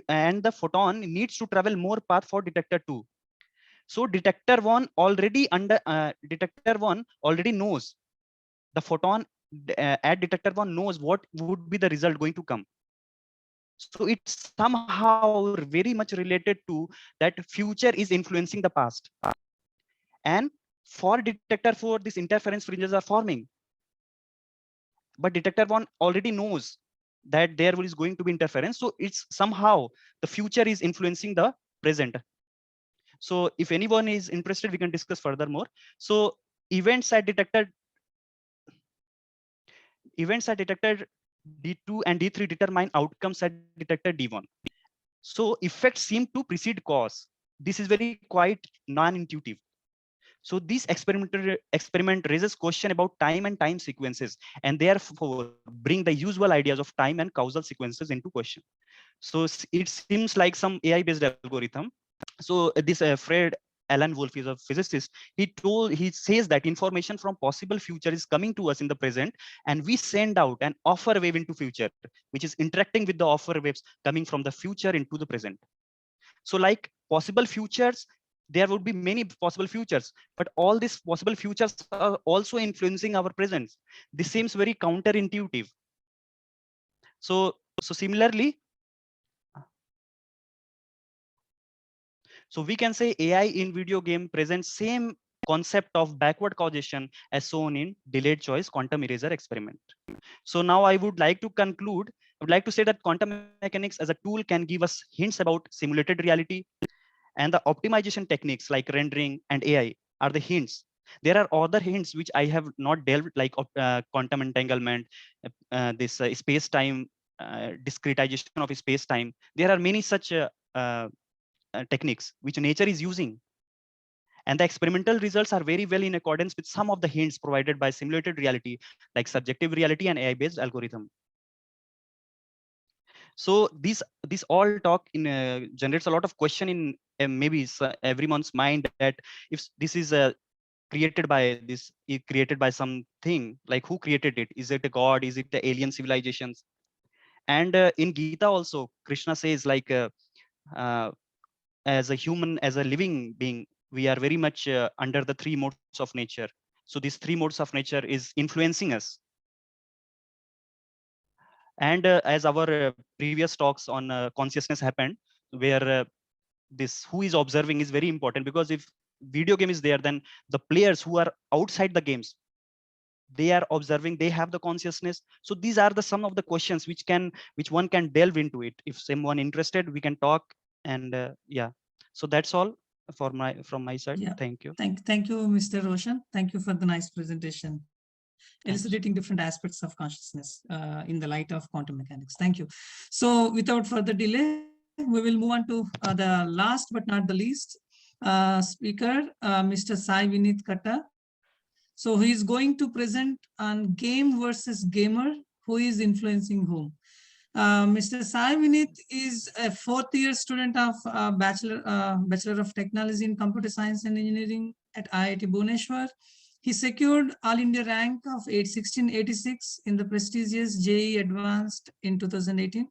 and the photon needs to travel more path for detector 2. So detector 1 already knows the photon at detector 1 knows what would be the result going to come. So it's somehow very much related to that future is influencing the past. And for detector 4, these interference fringes are forming. But detector 1 already knows that there is going to be interference. So it's somehow the future is influencing the present. So if anyone is interested, we can discuss furthermore. So events at detector D2 and D3 determine outcomes at detector D1. So effects seem to precede cause. This is very quite non-intuitive. So this experiment raises question about time and time sequences, and therefore bring the usual ideas of time and causal sequences into question. So it seems like some AI-based algorithm. So this Fred Alan Wolf is a physicist. He says that information from possible future is coming to us in the present, and we send out an offer wave into future, which is interacting with the offer waves coming from the future into the present. So like possible futures, there would be many possible futures, but all these possible futures are also influencing our present. This seems very counterintuitive. So similarly, so we can say AI in video game presents same concept of backward causation as shown in delayed choice quantum eraser experiment. So now I would like to conclude. I would like to say that quantum mechanics as a tool can give us hints about simulated reality, and the optimization techniques like rendering and AI are the hints. There are other hints which I have not delved, like quantum entanglement, this space-time discretization of space-time. There are many such techniques which nature is using. And the experimental results are very well in accordance with some of the hints provided by simulated reality, like subjective reality and AI-based algorithm. So this all talk generates a lot of question in maybe everyone's mind, that if this is created by something, like who created it? Is it a god? Is it the alien civilizations? And in Gita also, Krishna says like as a human, as a living being, we are very much under the three modes of nature. So these three modes of nature is influencing us. And as our previous talks on consciousness happened, where this who is observing is very important, because if video game is there, then the players who are outside the games, they are observing, they have the consciousness. So these are the some of the questions which one can delve into it. If someone interested, we can talk. And yeah, so that's all from my side. Yeah. Thank you. Thank you, Mr. Roshan. Thank you for the nice presentation, elucidating different aspects of consciousness in the light of quantum mechanics. Thank you. So without further delay, we will move on to the last but not the least speaker, Mr. Sai Vinit Katta. So he is going to present on game versus gamer, who is influencing whom. Mr. Sai Vinit is a fourth-year student of Bachelor of Technology in Computer Science and Engineering at IIT Bhubaneswar. He secured All India rank of 1686 in the prestigious JEE Advanced in 2018.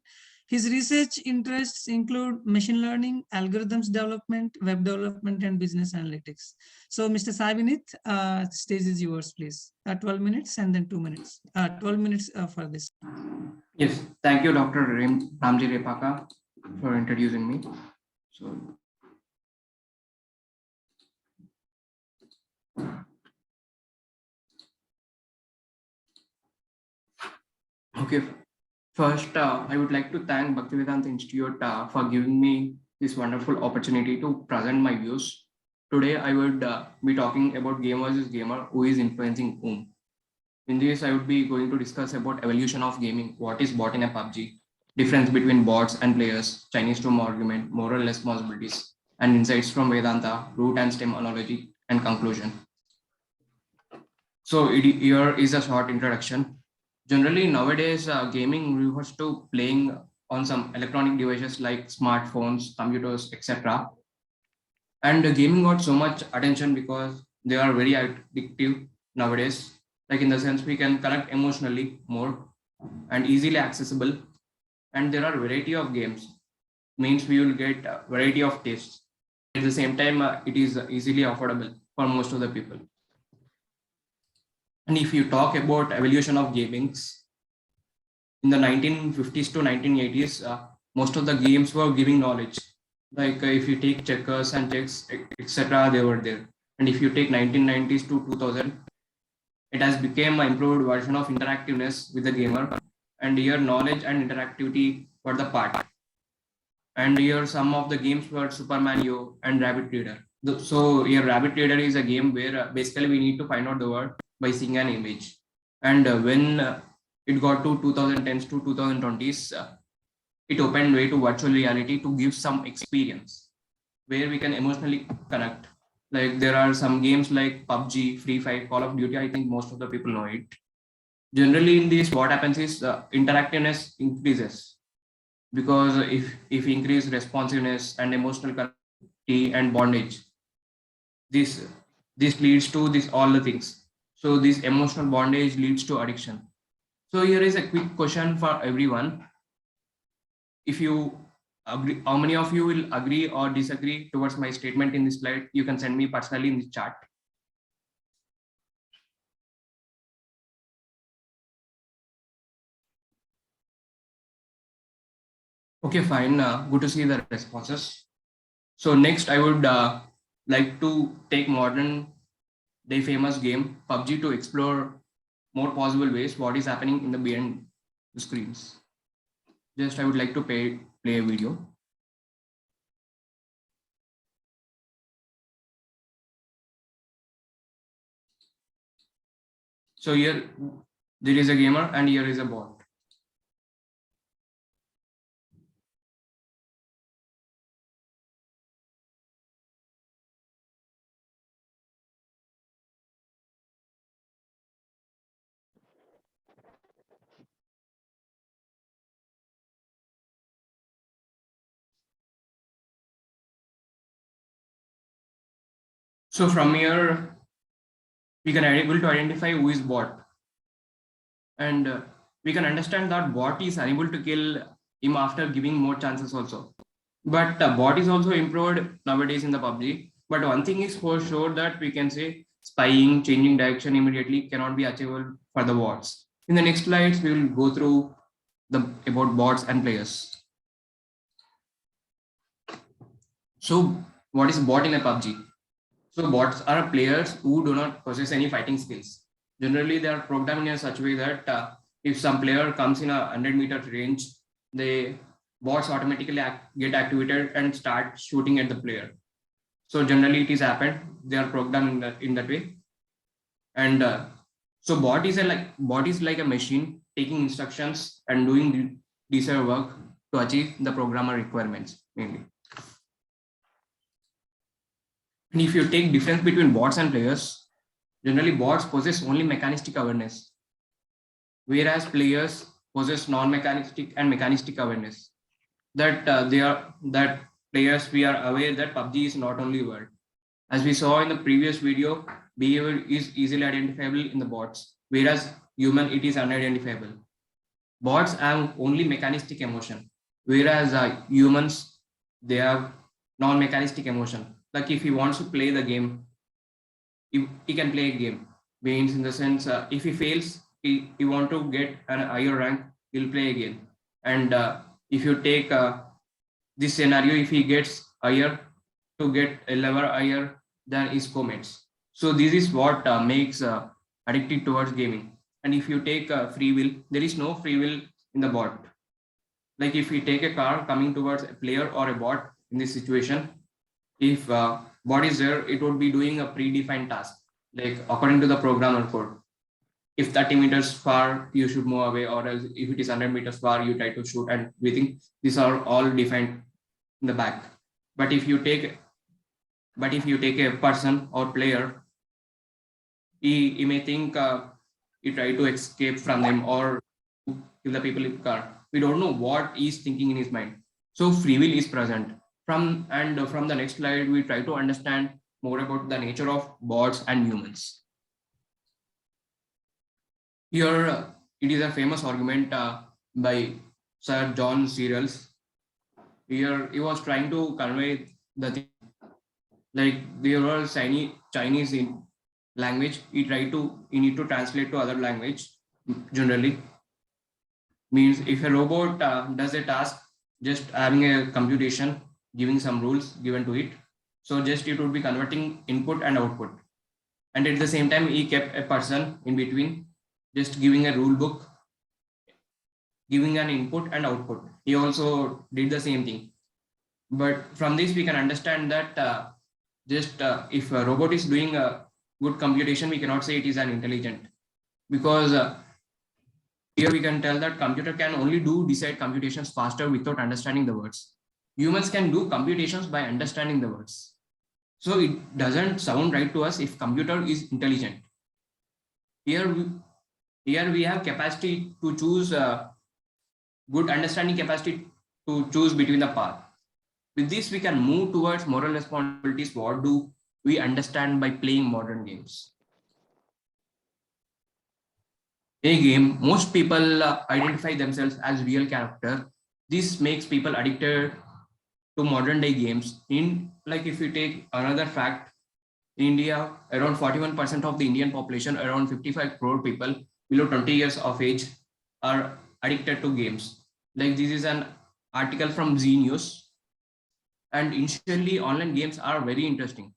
His research interests include machine learning, algorithms development, web development, and business analytics. So, Mr. Sai Vinit, stage is yours, please. 12 minutes and then 2 minutes. 12 minutes for this. Yes, thank you, Dr. Ramjee Repaka, for introducing me. So, Okay. First, I would like to thank Bhaktivedanta Institute for giving me this wonderful opportunity to present my views. Today, I would be talking about game versus gamer, who is influencing whom. In this, I would be going to discuss about evolution of gaming, what is bot in a PUBG, difference between bots and players, Chinese room argument, moral responsibilities, and insights from Vedanta, root and stem analogy, and conclusion. So here is a short introduction. Generally, nowadays, gaming refers to playing on some electronic devices like smartphones, computers, etc. And gaming got so much attention because they are very addictive nowadays. Like in the sense we can connect emotionally more and easily accessible. And there are variety of games. Means we will get a variety of tastes. At the same time, it is easily affordable for most of the people. And if you talk about evolution of gamings, in the 1950s to 1980s, most of the games were giving knowledge. Like if you take checkers and chess, etc., they were there. And if you take 1990s to 2000, it has become an improved version of interactiveness with the gamer. And here knowledge and interactivity were the part. And here some of the games were Super Mario and Rabbit Reader. So here Rabbit Reader is a game where basically we need to find out the word by seeing an image. And when it got to 2010s to 2020s, it opened way to virtual reality to give some experience where we can emotionally connect. Like there are some games like PUBG, Free Fire, Call of Duty. I think most of the people know it. Generally in this, what happens is interactiveness increases because if increase responsiveness and emotional connectivity and bondage, this leads to this all the things. So this emotional bondage leads to addiction. So here is a quick question for everyone. If you agree, how many of you will agree or disagree towards my statement in this slide? You can send me personally in the chat. Okay, fine. Good to see the responses. So next, I would like to take modern day famous game PUBG to explore more possible ways what is happening in the behind the screens. Just I would like to play a video. So here there is a gamer and here is a bot. So from here, we can able to identify who is bot. And we can understand that bot is unable to kill him after giving more chances also. But bot is also improved nowadays in the PUBG. But one thing is for sure that we can say spying, changing direction immediately cannot be achievable for the bots. In the next slides, we will go through about bots and players. So what is bot in a PUBG? So bots are players who do not possess any fighting skills. Generally, they are programmed in such a way that if some player comes in a 100-meter range, the bots automatically get activated and start shooting at the player. So generally, it is happened. They are programmed in that way. And so bot is like a machine taking instructions and doing the desired work to achieve the programmer requirements mainly. And if you take difference between bots and players, generally bots possess only mechanistic awareness, whereas players possess non-mechanistic and mechanistic awareness. That players, we are aware that PUBG is not only world. As we saw in the previous video, behavior is easily identifiable in the bots, whereas human it is unidentifiable. Bots have only mechanistic emotion, whereas humans, they have non-mechanistic emotion. Like if he wants to play the game, he can play a game. Means in the sense, if he fails, he want to get an higher rank, he'll play again. And if you take this scenario, if he gets higher, to get a level higher than his comments. So this is what makes addicted towards gaming. And if you take free will, there is no free will in the bot. Like if we take a car coming towards a player or a bot in this situation, if bot is there, it would be doing a predefined task, like according to the programmer code. If 30 meters far, you should move away, or else if it is 100 meters far, you try to shoot, and we think these are all defined in the back. But if you take a person or player, he may think he try to escape from them or kill the people in the car. We don't know what he's thinking in his mind. So free will is present. From the next slide, we try to understand more about the nature of bots and humans. Here, it is a famous argument by Sir John Searles. Here, he was trying to convey the thing, like there was Chinese in language. He need to translate to other language. Generally, means if a robot does a task, just having a computation, giving some rules given to it, so just it would be converting input and output. And at the same time, he kept a person in between, just giving a rule book, giving an input and output. He also did the same thing. But from this, we can understand that if a robot is doing a good computation, we cannot say it is an intelligent, because here we can tell that computer can only decide computations faster without understanding the words. Humans can do computations by understanding the words. So it doesn't sound right to us if computer is intelligent. Here we have capacity to choose, good understanding capacity to choose between the path. With this, we can move towards moral responsibilities. What do we understand by playing modern games? In a game, most people identify themselves as real character. This makes people addicted to modern day games. If you take another fact, in India, around 41% of the Indian population, around 55 crore people below 20 years of age, are addicted to games. Like this is an article from Z News. And initially, online games are very interesting.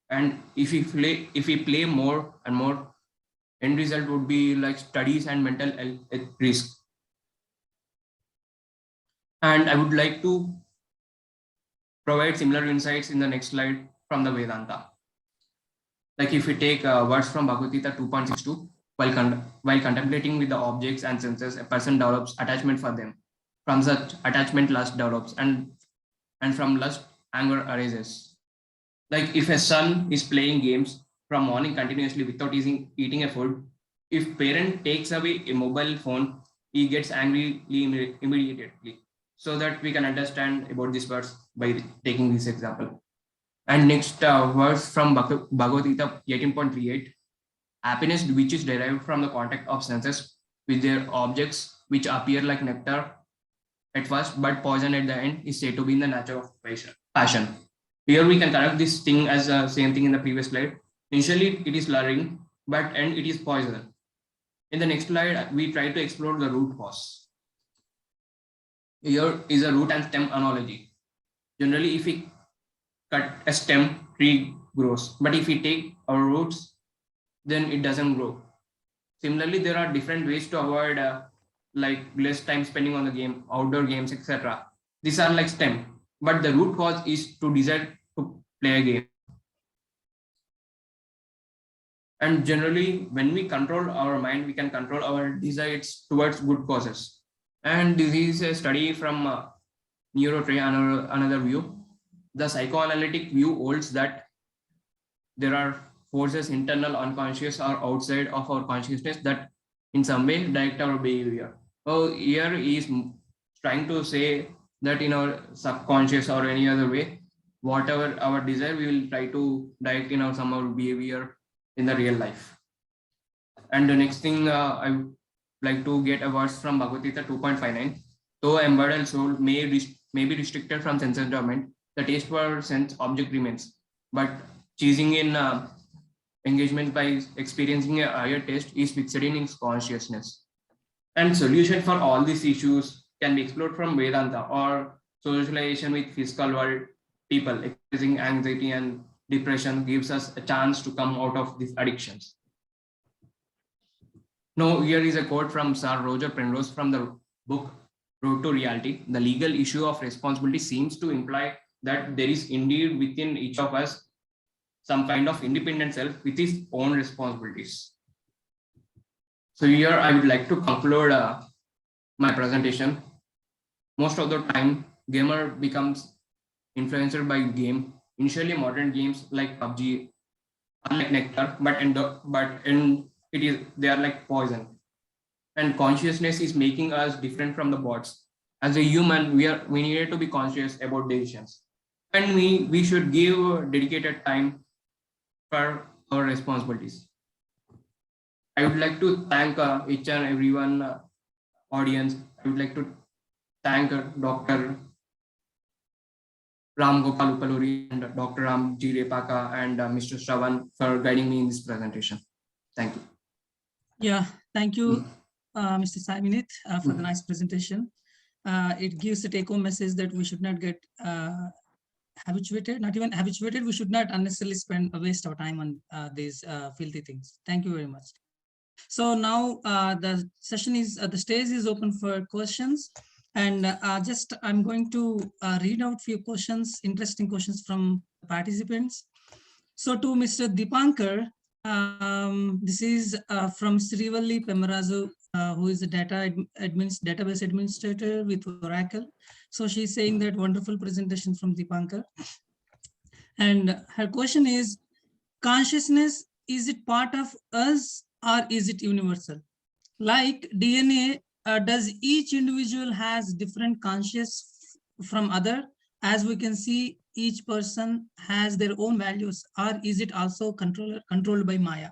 And if we play more and more, end result would be like studies and mental health at risk. And I would like to provide similar insights in the next slide from the Vedanta. Like if we take words from Bhagavad Gita 2.62, while contemplating with the objects and senses, a person develops attachment for them. From such attachment, lust develops, and from lust, anger arises. Like if a son is playing games from morning continuously without eating a food, if parent takes away a mobile phone, he gets angry immediately. So that we can understand about this verse by taking this example. And next verse from Bhagavad Gita 18.38, happiness which is derived from the contact of senses with their objects which appear like nectar at first but poison at the end is said to be in the nature of passion. Here we can connect this thing as the same thing in the previous slide. Initially it is luring, but end it is poison. In the next slide, we try to explore the root cause. Here is a root and stem analogy. Generally, if we cut a stem, tree grows. But if we take our roots, then it doesn't grow. Similarly, there are different ways to avoid like less time spending on the game, outdoor games, etc. These are like stem, but the root cause is to desire to play a game. And generally, when we control our mind, we can control our desires towards good causes. And this is a study from Neurotree, another view. The psychoanalytic view holds that there are forces internal, unconscious, or outside of our consciousness that in some way direct our behavior. So here he is trying to say that in our subconscious or any other way, whatever our desire, we will try to direct in some of our behavior in the real life. And the next thing I would like to get a verse from Bhagavad Gita 2.59. Though embodied soul may be restricted from sense enjoyment, the taste for sense object remains. But choosing in engagement by experiencing a higher taste is fixed in its consciousness. And solution for all these issues can be explored from Vedanta or socialization with physical world people. Experiencing anxiety and depression gives us a chance to come out of these addictions. No, here is a quote from Sir Roger Penrose from the book Road to Reality. The legal issue of responsibility seems to imply that there is indeed within each of us some kind of independent self with his own responsibilities. So here I would like to conclude my presentation. Most of the time, gamer becomes influenced by game. Initially, modern games like PUBG are like nectar, but they are like poison. And consciousness is making us different from the bots. As a human, we needed to be conscious about decisions, and we should give dedicated time for our responsibilities. I would like to thank each and everyone audience. I would like to thank Dr. Ram Gopal Upaluri and Dr. Ramjee Repaka and Mr. Shravan for guiding me in this presentation. Thank you. Yeah, thank you, Mr. Saminit, for the nice presentation. It gives a take-home message that we should not get habituated, not even habituated. We should not unnecessarily waste our time on these filthy things. Thank you very much. So now the session is, the stage is open for questions. And I'm going to read out few questions, interesting questions from participants. So to Mr. Deepankar, this is from Srivalli Pemarazu, who is a database administrator with Oracle. So she's saying that wonderful presentation from Deepankar. And her question is, consciousness, is it part of us or is it universal? Like DNA, does each individual has different conscious from other? As we can see, each person has their own values, or is it also controlled by Maya?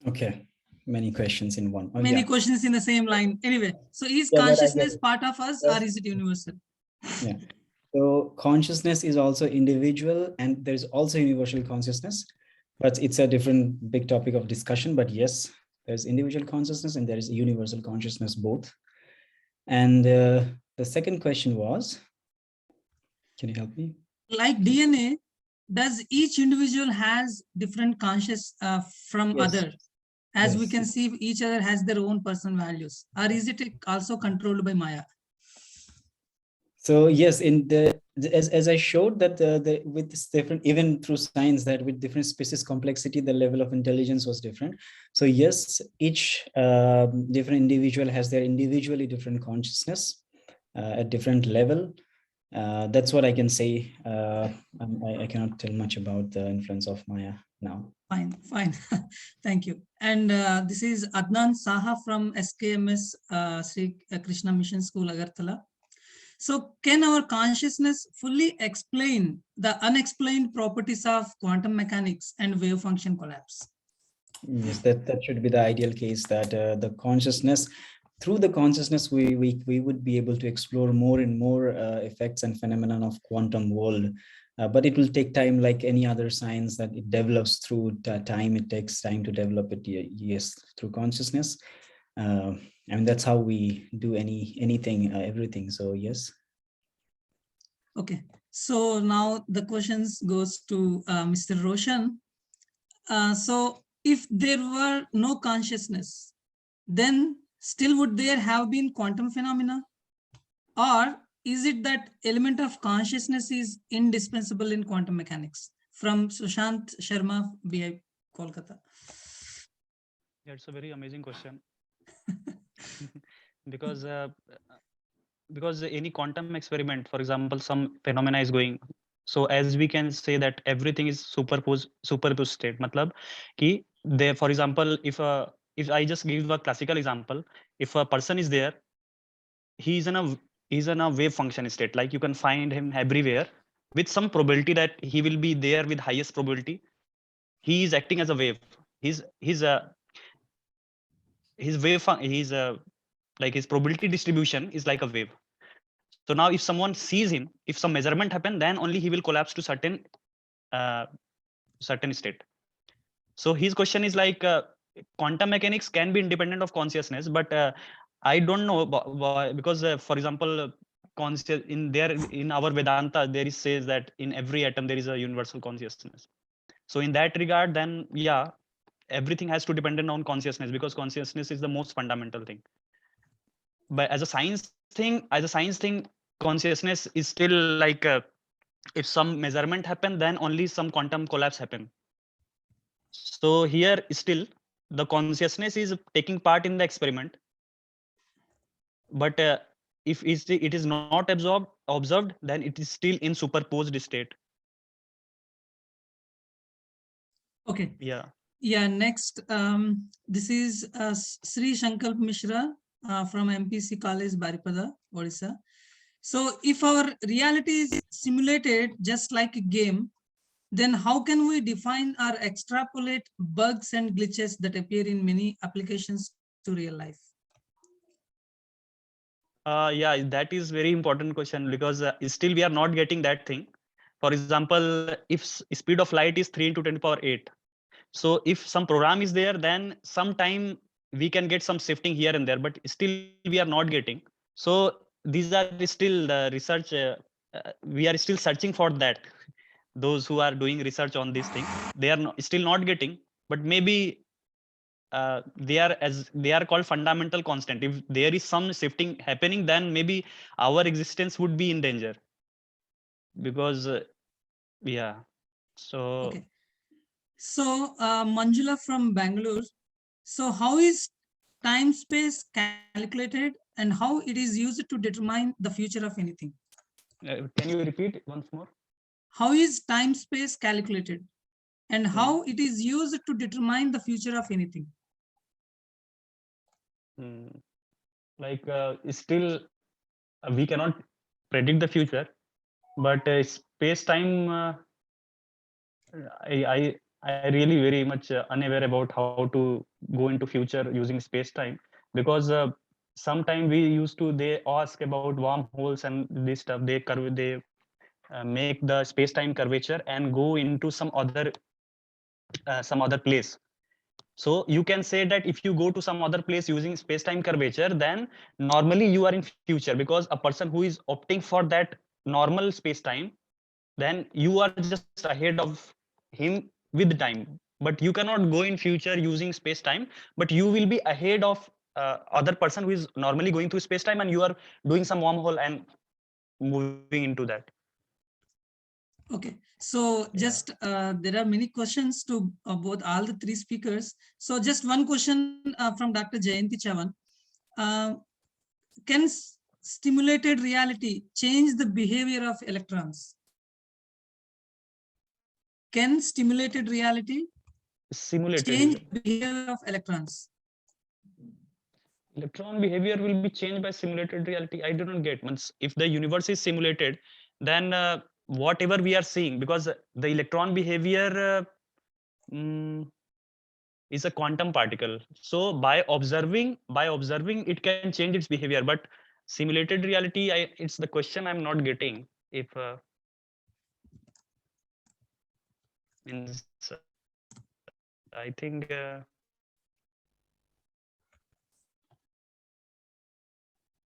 Okay, many questions in one. Many questions in the same line. Anyway, so is consciousness part of us or is it universal? Yeah. So consciousness is also individual and there's also universal consciousness, but it's a different big topic of discussion. But yes, there's individual consciousness and there is universal consciousness both. And the second question was, can you help me? Like DNA, does each individual has different conscious from other? As we can see, each other has their own personal values. Or is it also controlled by Maya? So yes, in the as I showed that with this different, even through science, that with different species complexity, the level of intelligence was different. So yes, each different individual has their individually different consciousness at different level. That's what I can say. I cannot tell much about the influence of Maya now. Fine. Thank you. And this is Adnan Saha from SKMS Sri Krishna Mission School, Agartala. So can our consciousness fully explain the unexplained properties of quantum mechanics and wave function collapse? Yes, that should be the ideal case, that the consciousness, through the consciousness, we would be able to explore more and more effects and phenomenon of quantum world. But it will take time, like any other science, that it develops through time. It takes time to develop it, yes, through consciousness. And that's how we do anything, everything. So yes. Okay. So now the questions goes to Mr. Roshan. So if there were no consciousness, then still would there have been quantum phenomena? Or is it that element of consciousness is indispensable in quantum mechanics? From Sushant Sharma, BI, Kolkata. Yeah, it's a very amazing question. because any quantum experiment, for example, some phenomena is going. So as we can say that everything is superposed state. Matlab ki there, for example, if I just give a classical example, if a person is there, he's in a wave function state. Like you can find him everywhere with some probability that he will be there with highest probability. He is acting as a wave. His wave, like his probability distribution is like a wave. So now if someone sees him, if some measurement happen, then only he will collapse to certain state. So his question is like, quantum mechanics can be independent of consciousness, but I don't know why, because for example, in our Vedanta, there is says that in every atom there is a universal consciousness. So in that regard, then yeah, everything has to depend on consciousness, because consciousness is the most fundamental thing. But as a science thing, consciousness is still like if some measurement happen, then only some quantum collapse happen. So here still the consciousness is taking part in the experiment, but if it is not observed, then it is still in superposed state. Okay. Yeah. Yeah. Next, this is Sri Shankar Mishra from MPC College, Baripada, Odisha. So if our reality is simulated just like a game, then how can we define or extrapolate bugs and glitches that appear in many applications to real life? Yeah, that is very important question, because still we are not getting that thing. For example, if speed of light is 3 into 10 power 8, so if some program is there, then sometime we can get some shifting here and there, but still we are not getting. So these are still the research. We are still searching for that. Those who are doing research on this thing, they are still not getting, but maybe they are called fundamental constant. If there is some shifting happening, then maybe our existence would be in danger, because yeah. So okay. So Manjula from Bangalore. So how is time space calculated and how it is used to determine the future of anything? Can you repeat once more? How is time space calculated and how it is used to determine the future of anything? Like still we cannot predict the future, but space time, I really very much unaware about how to go into future using space time, because sometime we used to, they ask about wormholes and this stuff, they make the space time curvature and go into some other place. So you can say that if you go to some other place using space-time curvature, then normally you are in future, because a person who is opting for that normal space-time, then you are just ahead of him with time. But you cannot go in future using space-time, but you will be ahead of other person who is normally going through space-time, and you are doing some wormhole and moving into that. Okay, so just there are many questions to both all the three speakers. So just one question from Dr. Jayanti Chavan. Can stimulated reality change the behavior of electrons? Can stimulated reality change the behavior of electrons? Electron behavior will be changed by simulated reality. I do not get. If the universe is simulated, then whatever we are seeing, because the electron behavior is a quantum particle, so by observing it can change its behavior. But simulated reality, it's the question I'm not getting. If means I think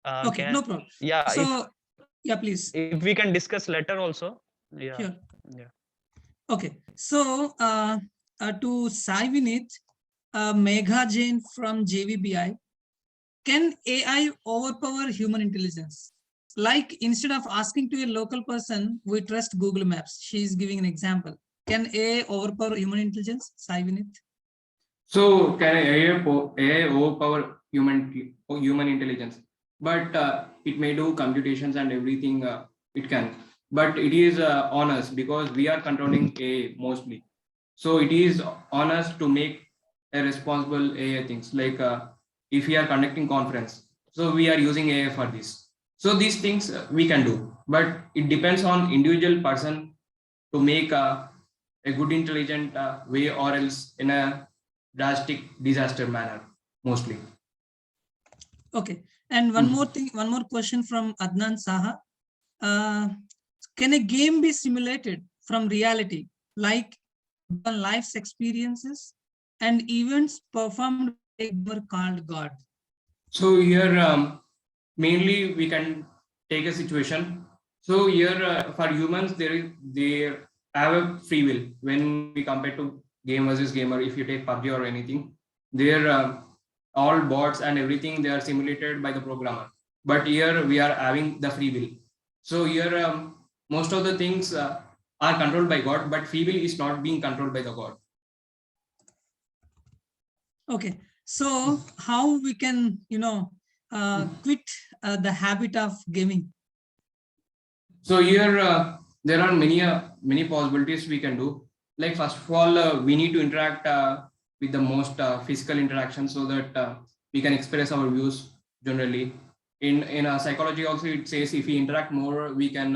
okay, no problem. Yeah, so yeah, please. If we can discuss later also. Yeah. Sure. Yeah. Okay, so to Saivinit, Megha Jain from JVBI, can AI overpower human intelligence? Like instead of asking to a local person, we trust Google Maps. She's giving an example. Can AI overpower human intelligence, Saivinit? So can AI overpower human intelligence? But it may do computations and everything it can. But it is on us, because we are controlling AI mostly. So it is on us to make a responsible AI things, like if we are conducting conference, so we are using AI for this. So these things we can do, but it depends on individual person to make a good intelligent way, or else in a drastic disaster manner mostly. Okay, and one more thing, one more question from Adnan Saha. Can a game be simulated from reality, like life's experiences and events performed by a gamer called God? So here mainly we can take a situation. So here for humans, they have a free will when we compare to game versus gamer, if you take PUBG or anything, they're all bots and everything, they are simulated by the programmer. But here we are having the free will. So here most of the things are controlled by God, but free will is not being controlled by the God. Okay, so how we can, quit the habit of gaming? So here there are many possibilities we can do. Like first of all, we need to interact with the most physical interaction, so that we can express our views generally. In psychology also it says if we interact more, we can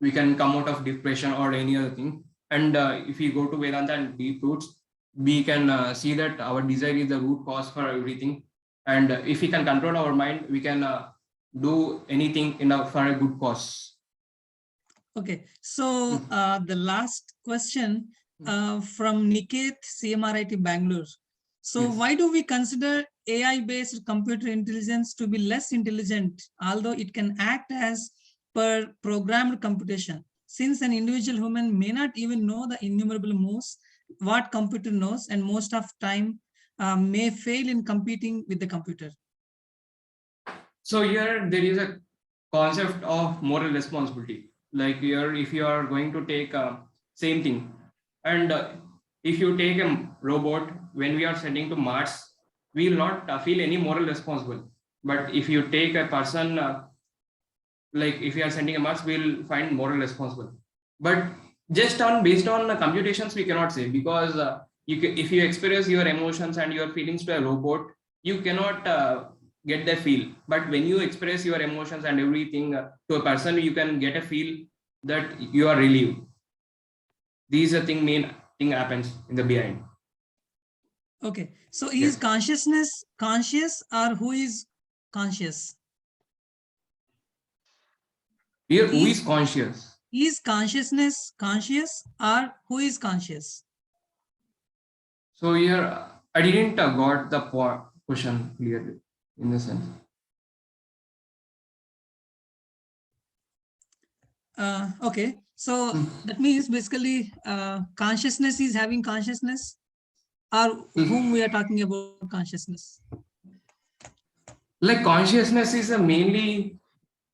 come out of depression or any other thing. And if we go to Vedanta and deep roots, we can see that our desire is the root cause for everything. And if we can control our mind, we can do anything for a good cause. Okay, so the last question from Niket, CMRIT Bangalore. So Yes. why do we consider AI-based computer intelligence to be less intelligent, although it can act as per programmed computation, since an individual human may not even know the innumerable moves what computer knows, and most of time may fail in competing with the computer? So here there is a concept of moral responsibility. Like here, if you are going to take same thing, and if you take a robot, when we are sending to Mars, we will not feel any moral responsible. But if you take a person, like if you are sending a Mars, we'll find moral responsible. But just based on computations, we cannot say, because if you express your emotions and your feelings to a robot, you cannot get the feel. But when you express your emotions and everything to a person, you can get a feel that you are relieved. These are main thing happens in the behind. Okay, so is consciousness conscious, or who is conscious? Here, who is conscious? Is consciousness conscious, or who is conscious? So here, I didn't got the question clearly in the sense. Okay, so that means basically consciousness is having consciousness, or whom we are talking about consciousness? Like consciousness is mainly,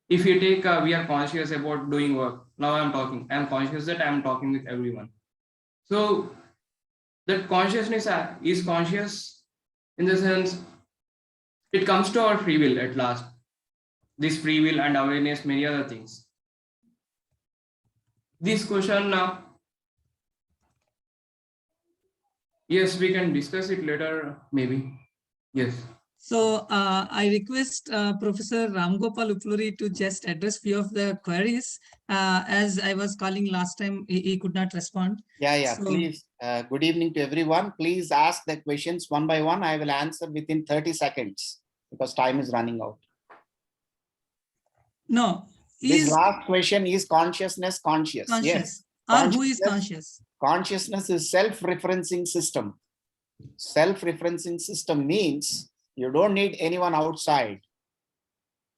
if you take, we are conscious about doing work. Now I'm talking, I'm conscious that I'm talking with everyone. So that consciousness is conscious in the sense, it comes to our free will at last. This free will and awareness, many other things. This question now, yes, we can discuss it later, maybe. Yes. So I request Professor Ramgopal Upluri to just address few of the queries. As I was calling last time, he could not respond. Yeah, So, please. Good evening to everyone. Please ask the questions one by one. I will answer within 30 seconds because time is running out. No. This last question is consciousness conscious? Conscious. Yes. Or who is conscious? Consciousness is self-referencing system. Self-referencing system means you don't need anyone outside.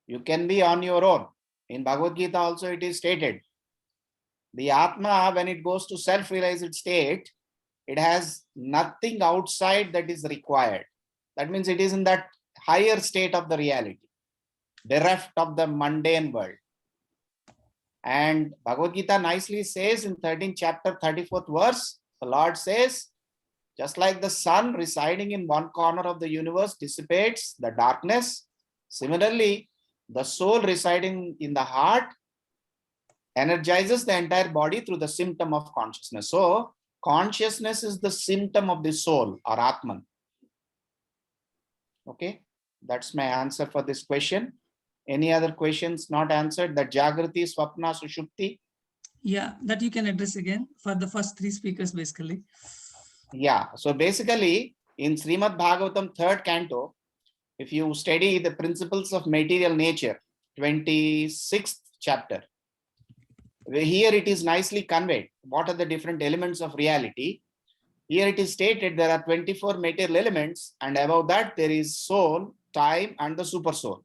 You can be on your own. In Bhagavad Gita also it is stated. The Atma, when it goes to self-realized state, it has nothing outside that is required. That means it is in that higher state of the reality, bereft of the mundane world. And Bhagavad Gita nicely says in 13th chapter, 34th verse, the Lord says, just like the sun residing in one corner of the universe dissipates the darkness, similarly, the soul residing in the heart energizes the entire body through the symptom of consciousness. So, consciousness is the symptom of the soul or Atman. Okay, that's my answer for this question. Any other questions not answered? The Jagrati, Swapna, Sushupti? Yeah, that you can address again for the first three speakers, basically. Yeah, so basically in Srimad Bhagavatam 3rd canto, if you study the principles of material nature, 26th chapter, here it is nicely conveyed. What are the different elements of reality? Here it is stated there are 24 material elements, and above that there is soul, time, and the super soul.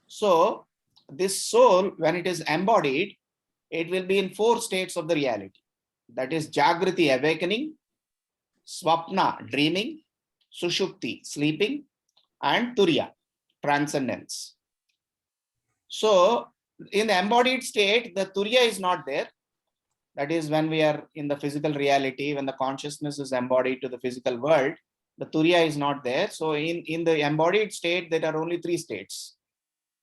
So this soul, when it is embodied, it will be in 4 states of the reality. that is Jagriti, awakening, Swapna, dreaming, Sushupti, sleeping, and Turiya, transcendence. So in the embodied state, the Turiya is not there. That is when we are in the physical reality, when the consciousness is embodied to the physical world, the Turiya is not there. So in the embodied state, there are only 3 states: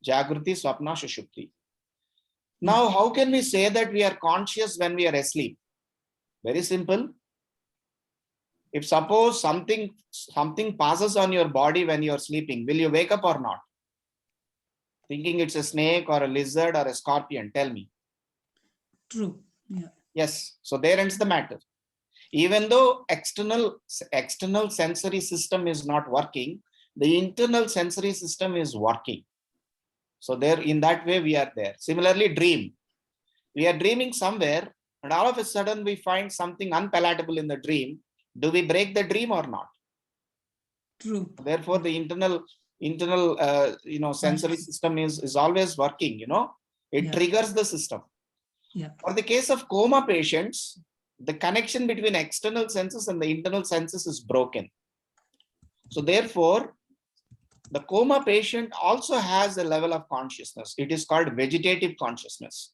Jagriti, Swapna, Sushupti. Now, how can we say that we are conscious when we are asleep? Very simple. If suppose something passes on your body when you are sleeping, will you wake up or not? Thinking it's a snake or a lizard or a scorpion, tell me. True. Yeah. Yes. So there ends the matter. Even though external sensory system is not working, the internal sensory system is working. So there, in that way, we are there. Similarly, dream. We are dreaming somewhere, and all of a sudden we find something unpalatable in the dream. Do we break the dream or not? True. Therefore, the internal sensory system is always working. It triggers the system. Yeah. For the case of coma patients, the connection between external senses and the internal senses is broken. So therefore, the coma patient also has a level of consciousness. It is called vegetative consciousness.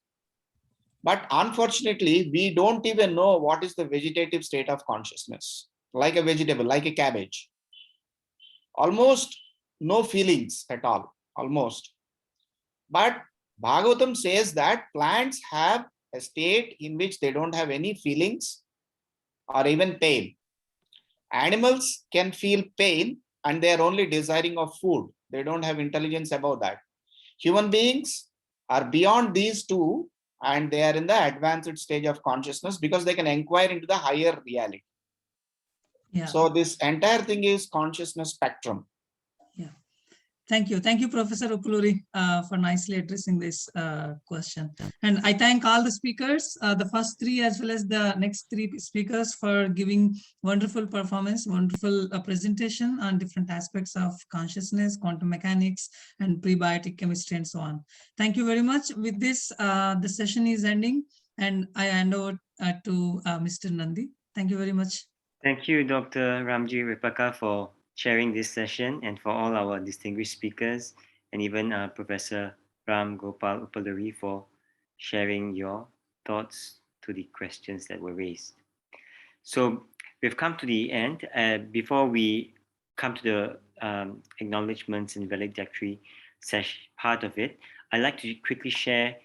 But unfortunately, we don't even know what is the vegetative state of consciousness. Like a vegetable, like a cabbage. Almost no feelings at all, almost. But Bhagavatam says that plants have a state in which they don't have any feelings or even pain. Animals can feel pain and they are only desiring of food. They don't have intelligence about that. Human beings are beyond these two, and they are in the advanced stage of consciousness because they can inquire into the higher reality. Yeah. So this entire thing is consciousness spectrum. Yeah. Thank you, Professor Upuluri, for nicely addressing this question. And I thank all the speakers, the first 3 as well as the next 3 speakers, for giving wonderful performance, wonderful presentation on different aspects of consciousness, quantum mechanics, and prebiotic chemistry, and so on. Thank you very much. With this, the session is ending, and I hand over to Mr. Nandi. Thank you very much. Thank you, Dr. Ramjee Repaka, for sharing this session, and for all our distinguished speakers, and even Professor Ram Gopal Upaluri for sharing your thoughts to the questions that were raised. So we've come to the end. Before we come to the acknowledgements and valedictory part of it, I'd like to quickly share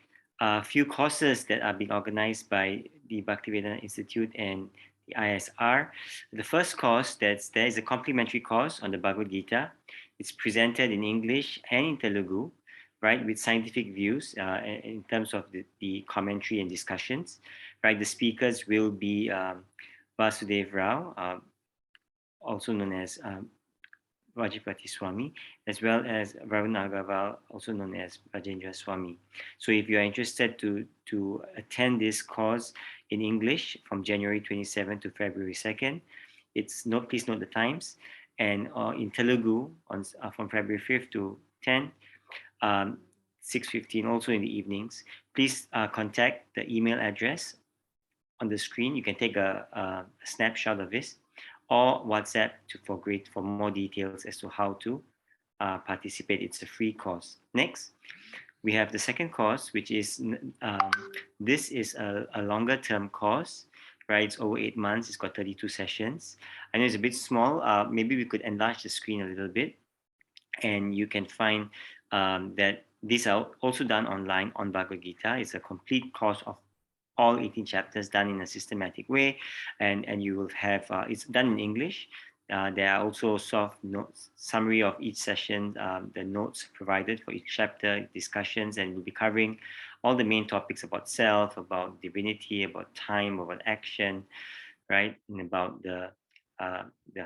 a few courses that are being organized by the Bhaktivedanta Institute and the ISR. The first course that's there is a complimentary course on the Bhagavad Gita. It's presented in English and in Telugu, right, with scientific views in terms of the commentary and discussions, right? The speakers will be Vasudev Rao, also known as Rajapati Swami, as well as Varun Agarwal, also known as Rajendra Swami. So if you're interested to attend this course in English from January 27 to February 2nd, please note the times, and in Telugu from February 5th to 10th, 6:15, also in the evenings. Please contact the email address on the screen. You can take a snapshot of this, or WhatsApp for more details as to how to participate. It's a free course. Next, we have the second course, which is this is a longer term course, right? It's over 8 months. It's got 32 sessions. I know it's a bit small. Maybe we could enlarge the screen a little bit, and you can find that these are also done online on Bhagavad Gita. It's a complete course of all 18 chapters done in a systematic way, and you will have it's done in English. There are also soft notes, summary of each session, the notes provided for each chapter, discussions, and we'll be covering all the main topics about self, about divinity, about time, about action, right, and about the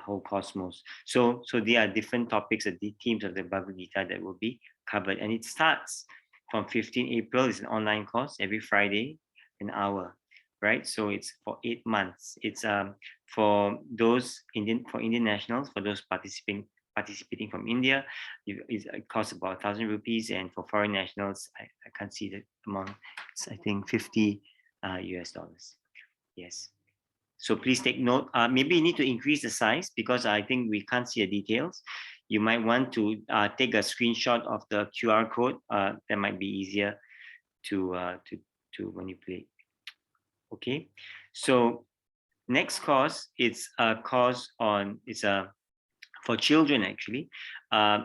whole cosmos. So there are different topics, the themes of the Bhagavad Gita that will be covered, and it starts from 15 April. It's an online course every Friday, an hour, right? So it's for 8 months. It's for those Indian nationals, for those participating from India, it costs about 1,000 rupees, and for foreign nationals, I can't see the amount. It's I think $50 US. Yes. So please take note. Maybe you need to increase the size because I think we can't see the details. You might want to take a screenshot of the QR code. That might be easier to manipulate. Okay, so next course, it's a course on, for children actually.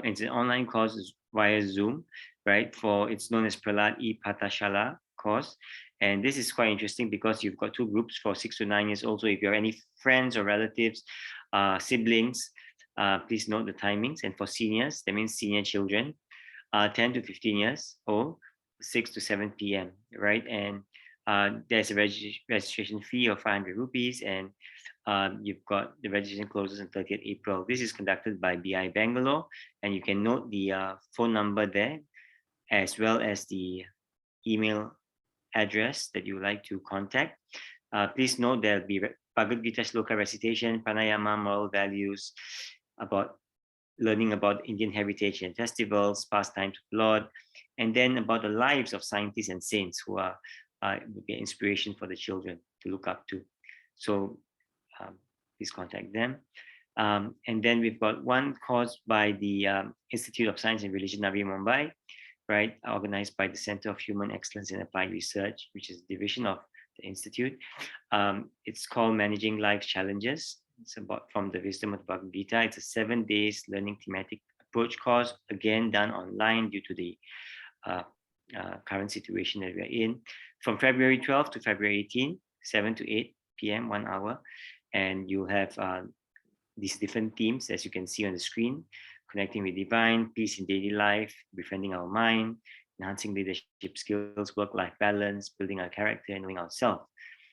It's an online course via Zoom, right? It's known as Prahlad E Pathashala course. And this is quite interesting because you've got two groups for 6 to 9 years old. So if you have any friends or relatives, siblings, please note the timings. And for seniors, that means senior children, 10 to 15 years old, 6 to 7 p.m., right? And there's a registration fee of 500 rupees, and you've got the registration closes on 30th April. This is conducted by BI Bangalore, and you can note the phone number there, as well as the email address that you would like to contact. Please note there'll be Bhagavad Gita Shloka recitation, pranayama, moral values, about learning about Indian heritage and festivals, pastimes of Lord, and then about the lives of scientists and saints who would be an inspiration for the children to look up to. So please contact them. And then we've got one course by the Institute of Science and Religion, Navi Mumbai, right, organized by the Center of Human Excellence in Applied Research, which is a division of the Institute. It's called Managing Life Challenges. It's about from the wisdom of Bhagavad Gita. It's a 7 days learning thematic approach course, again done online due to the current situation that we are in. From February 12th to February 18th, 7 to 8 p.m., 1 hour. And you have these different themes, as you can see on the screen: connecting with divine, peace in daily life, befriending our mind, enhancing leadership skills, work-life balance, building our character, and knowing ourselves,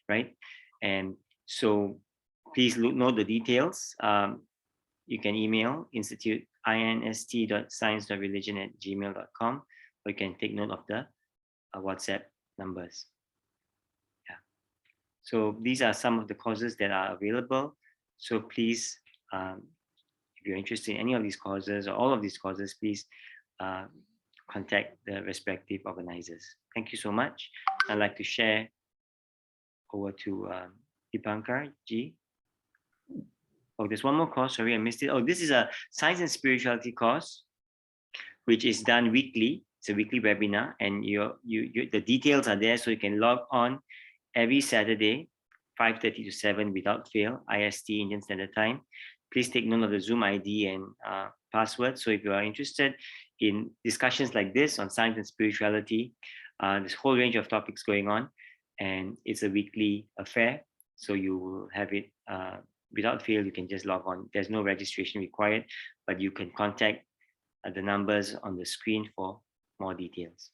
right? And so please note the details. You can email institute.inst.science.religion@gmail.com, or you can take note of the WhatsApp numbers. Yeah. So these are some of the courses that are available. So please, if you're interested in any of these courses or all of these courses, please contact the respective organizers. Thank you so much. I'd like to share over to Deepankar Ji. Oh, there's one more course. Sorry, I missed it. Oh, this is a Science and Spirituality course, which is done weekly. It's a weekly webinar, and the details are there, so you can log on every Saturday, 5:30 to 7 without fail, IST, Indian Standard Time. Please take note of the Zoom ID and password. So if you are interested in discussions like this on science and spirituality, there's a whole range of topics going on, and it's a weekly affair. So you will have it without fail. You can just log on. There's no registration required, but you can contact the numbers on the screen for more details.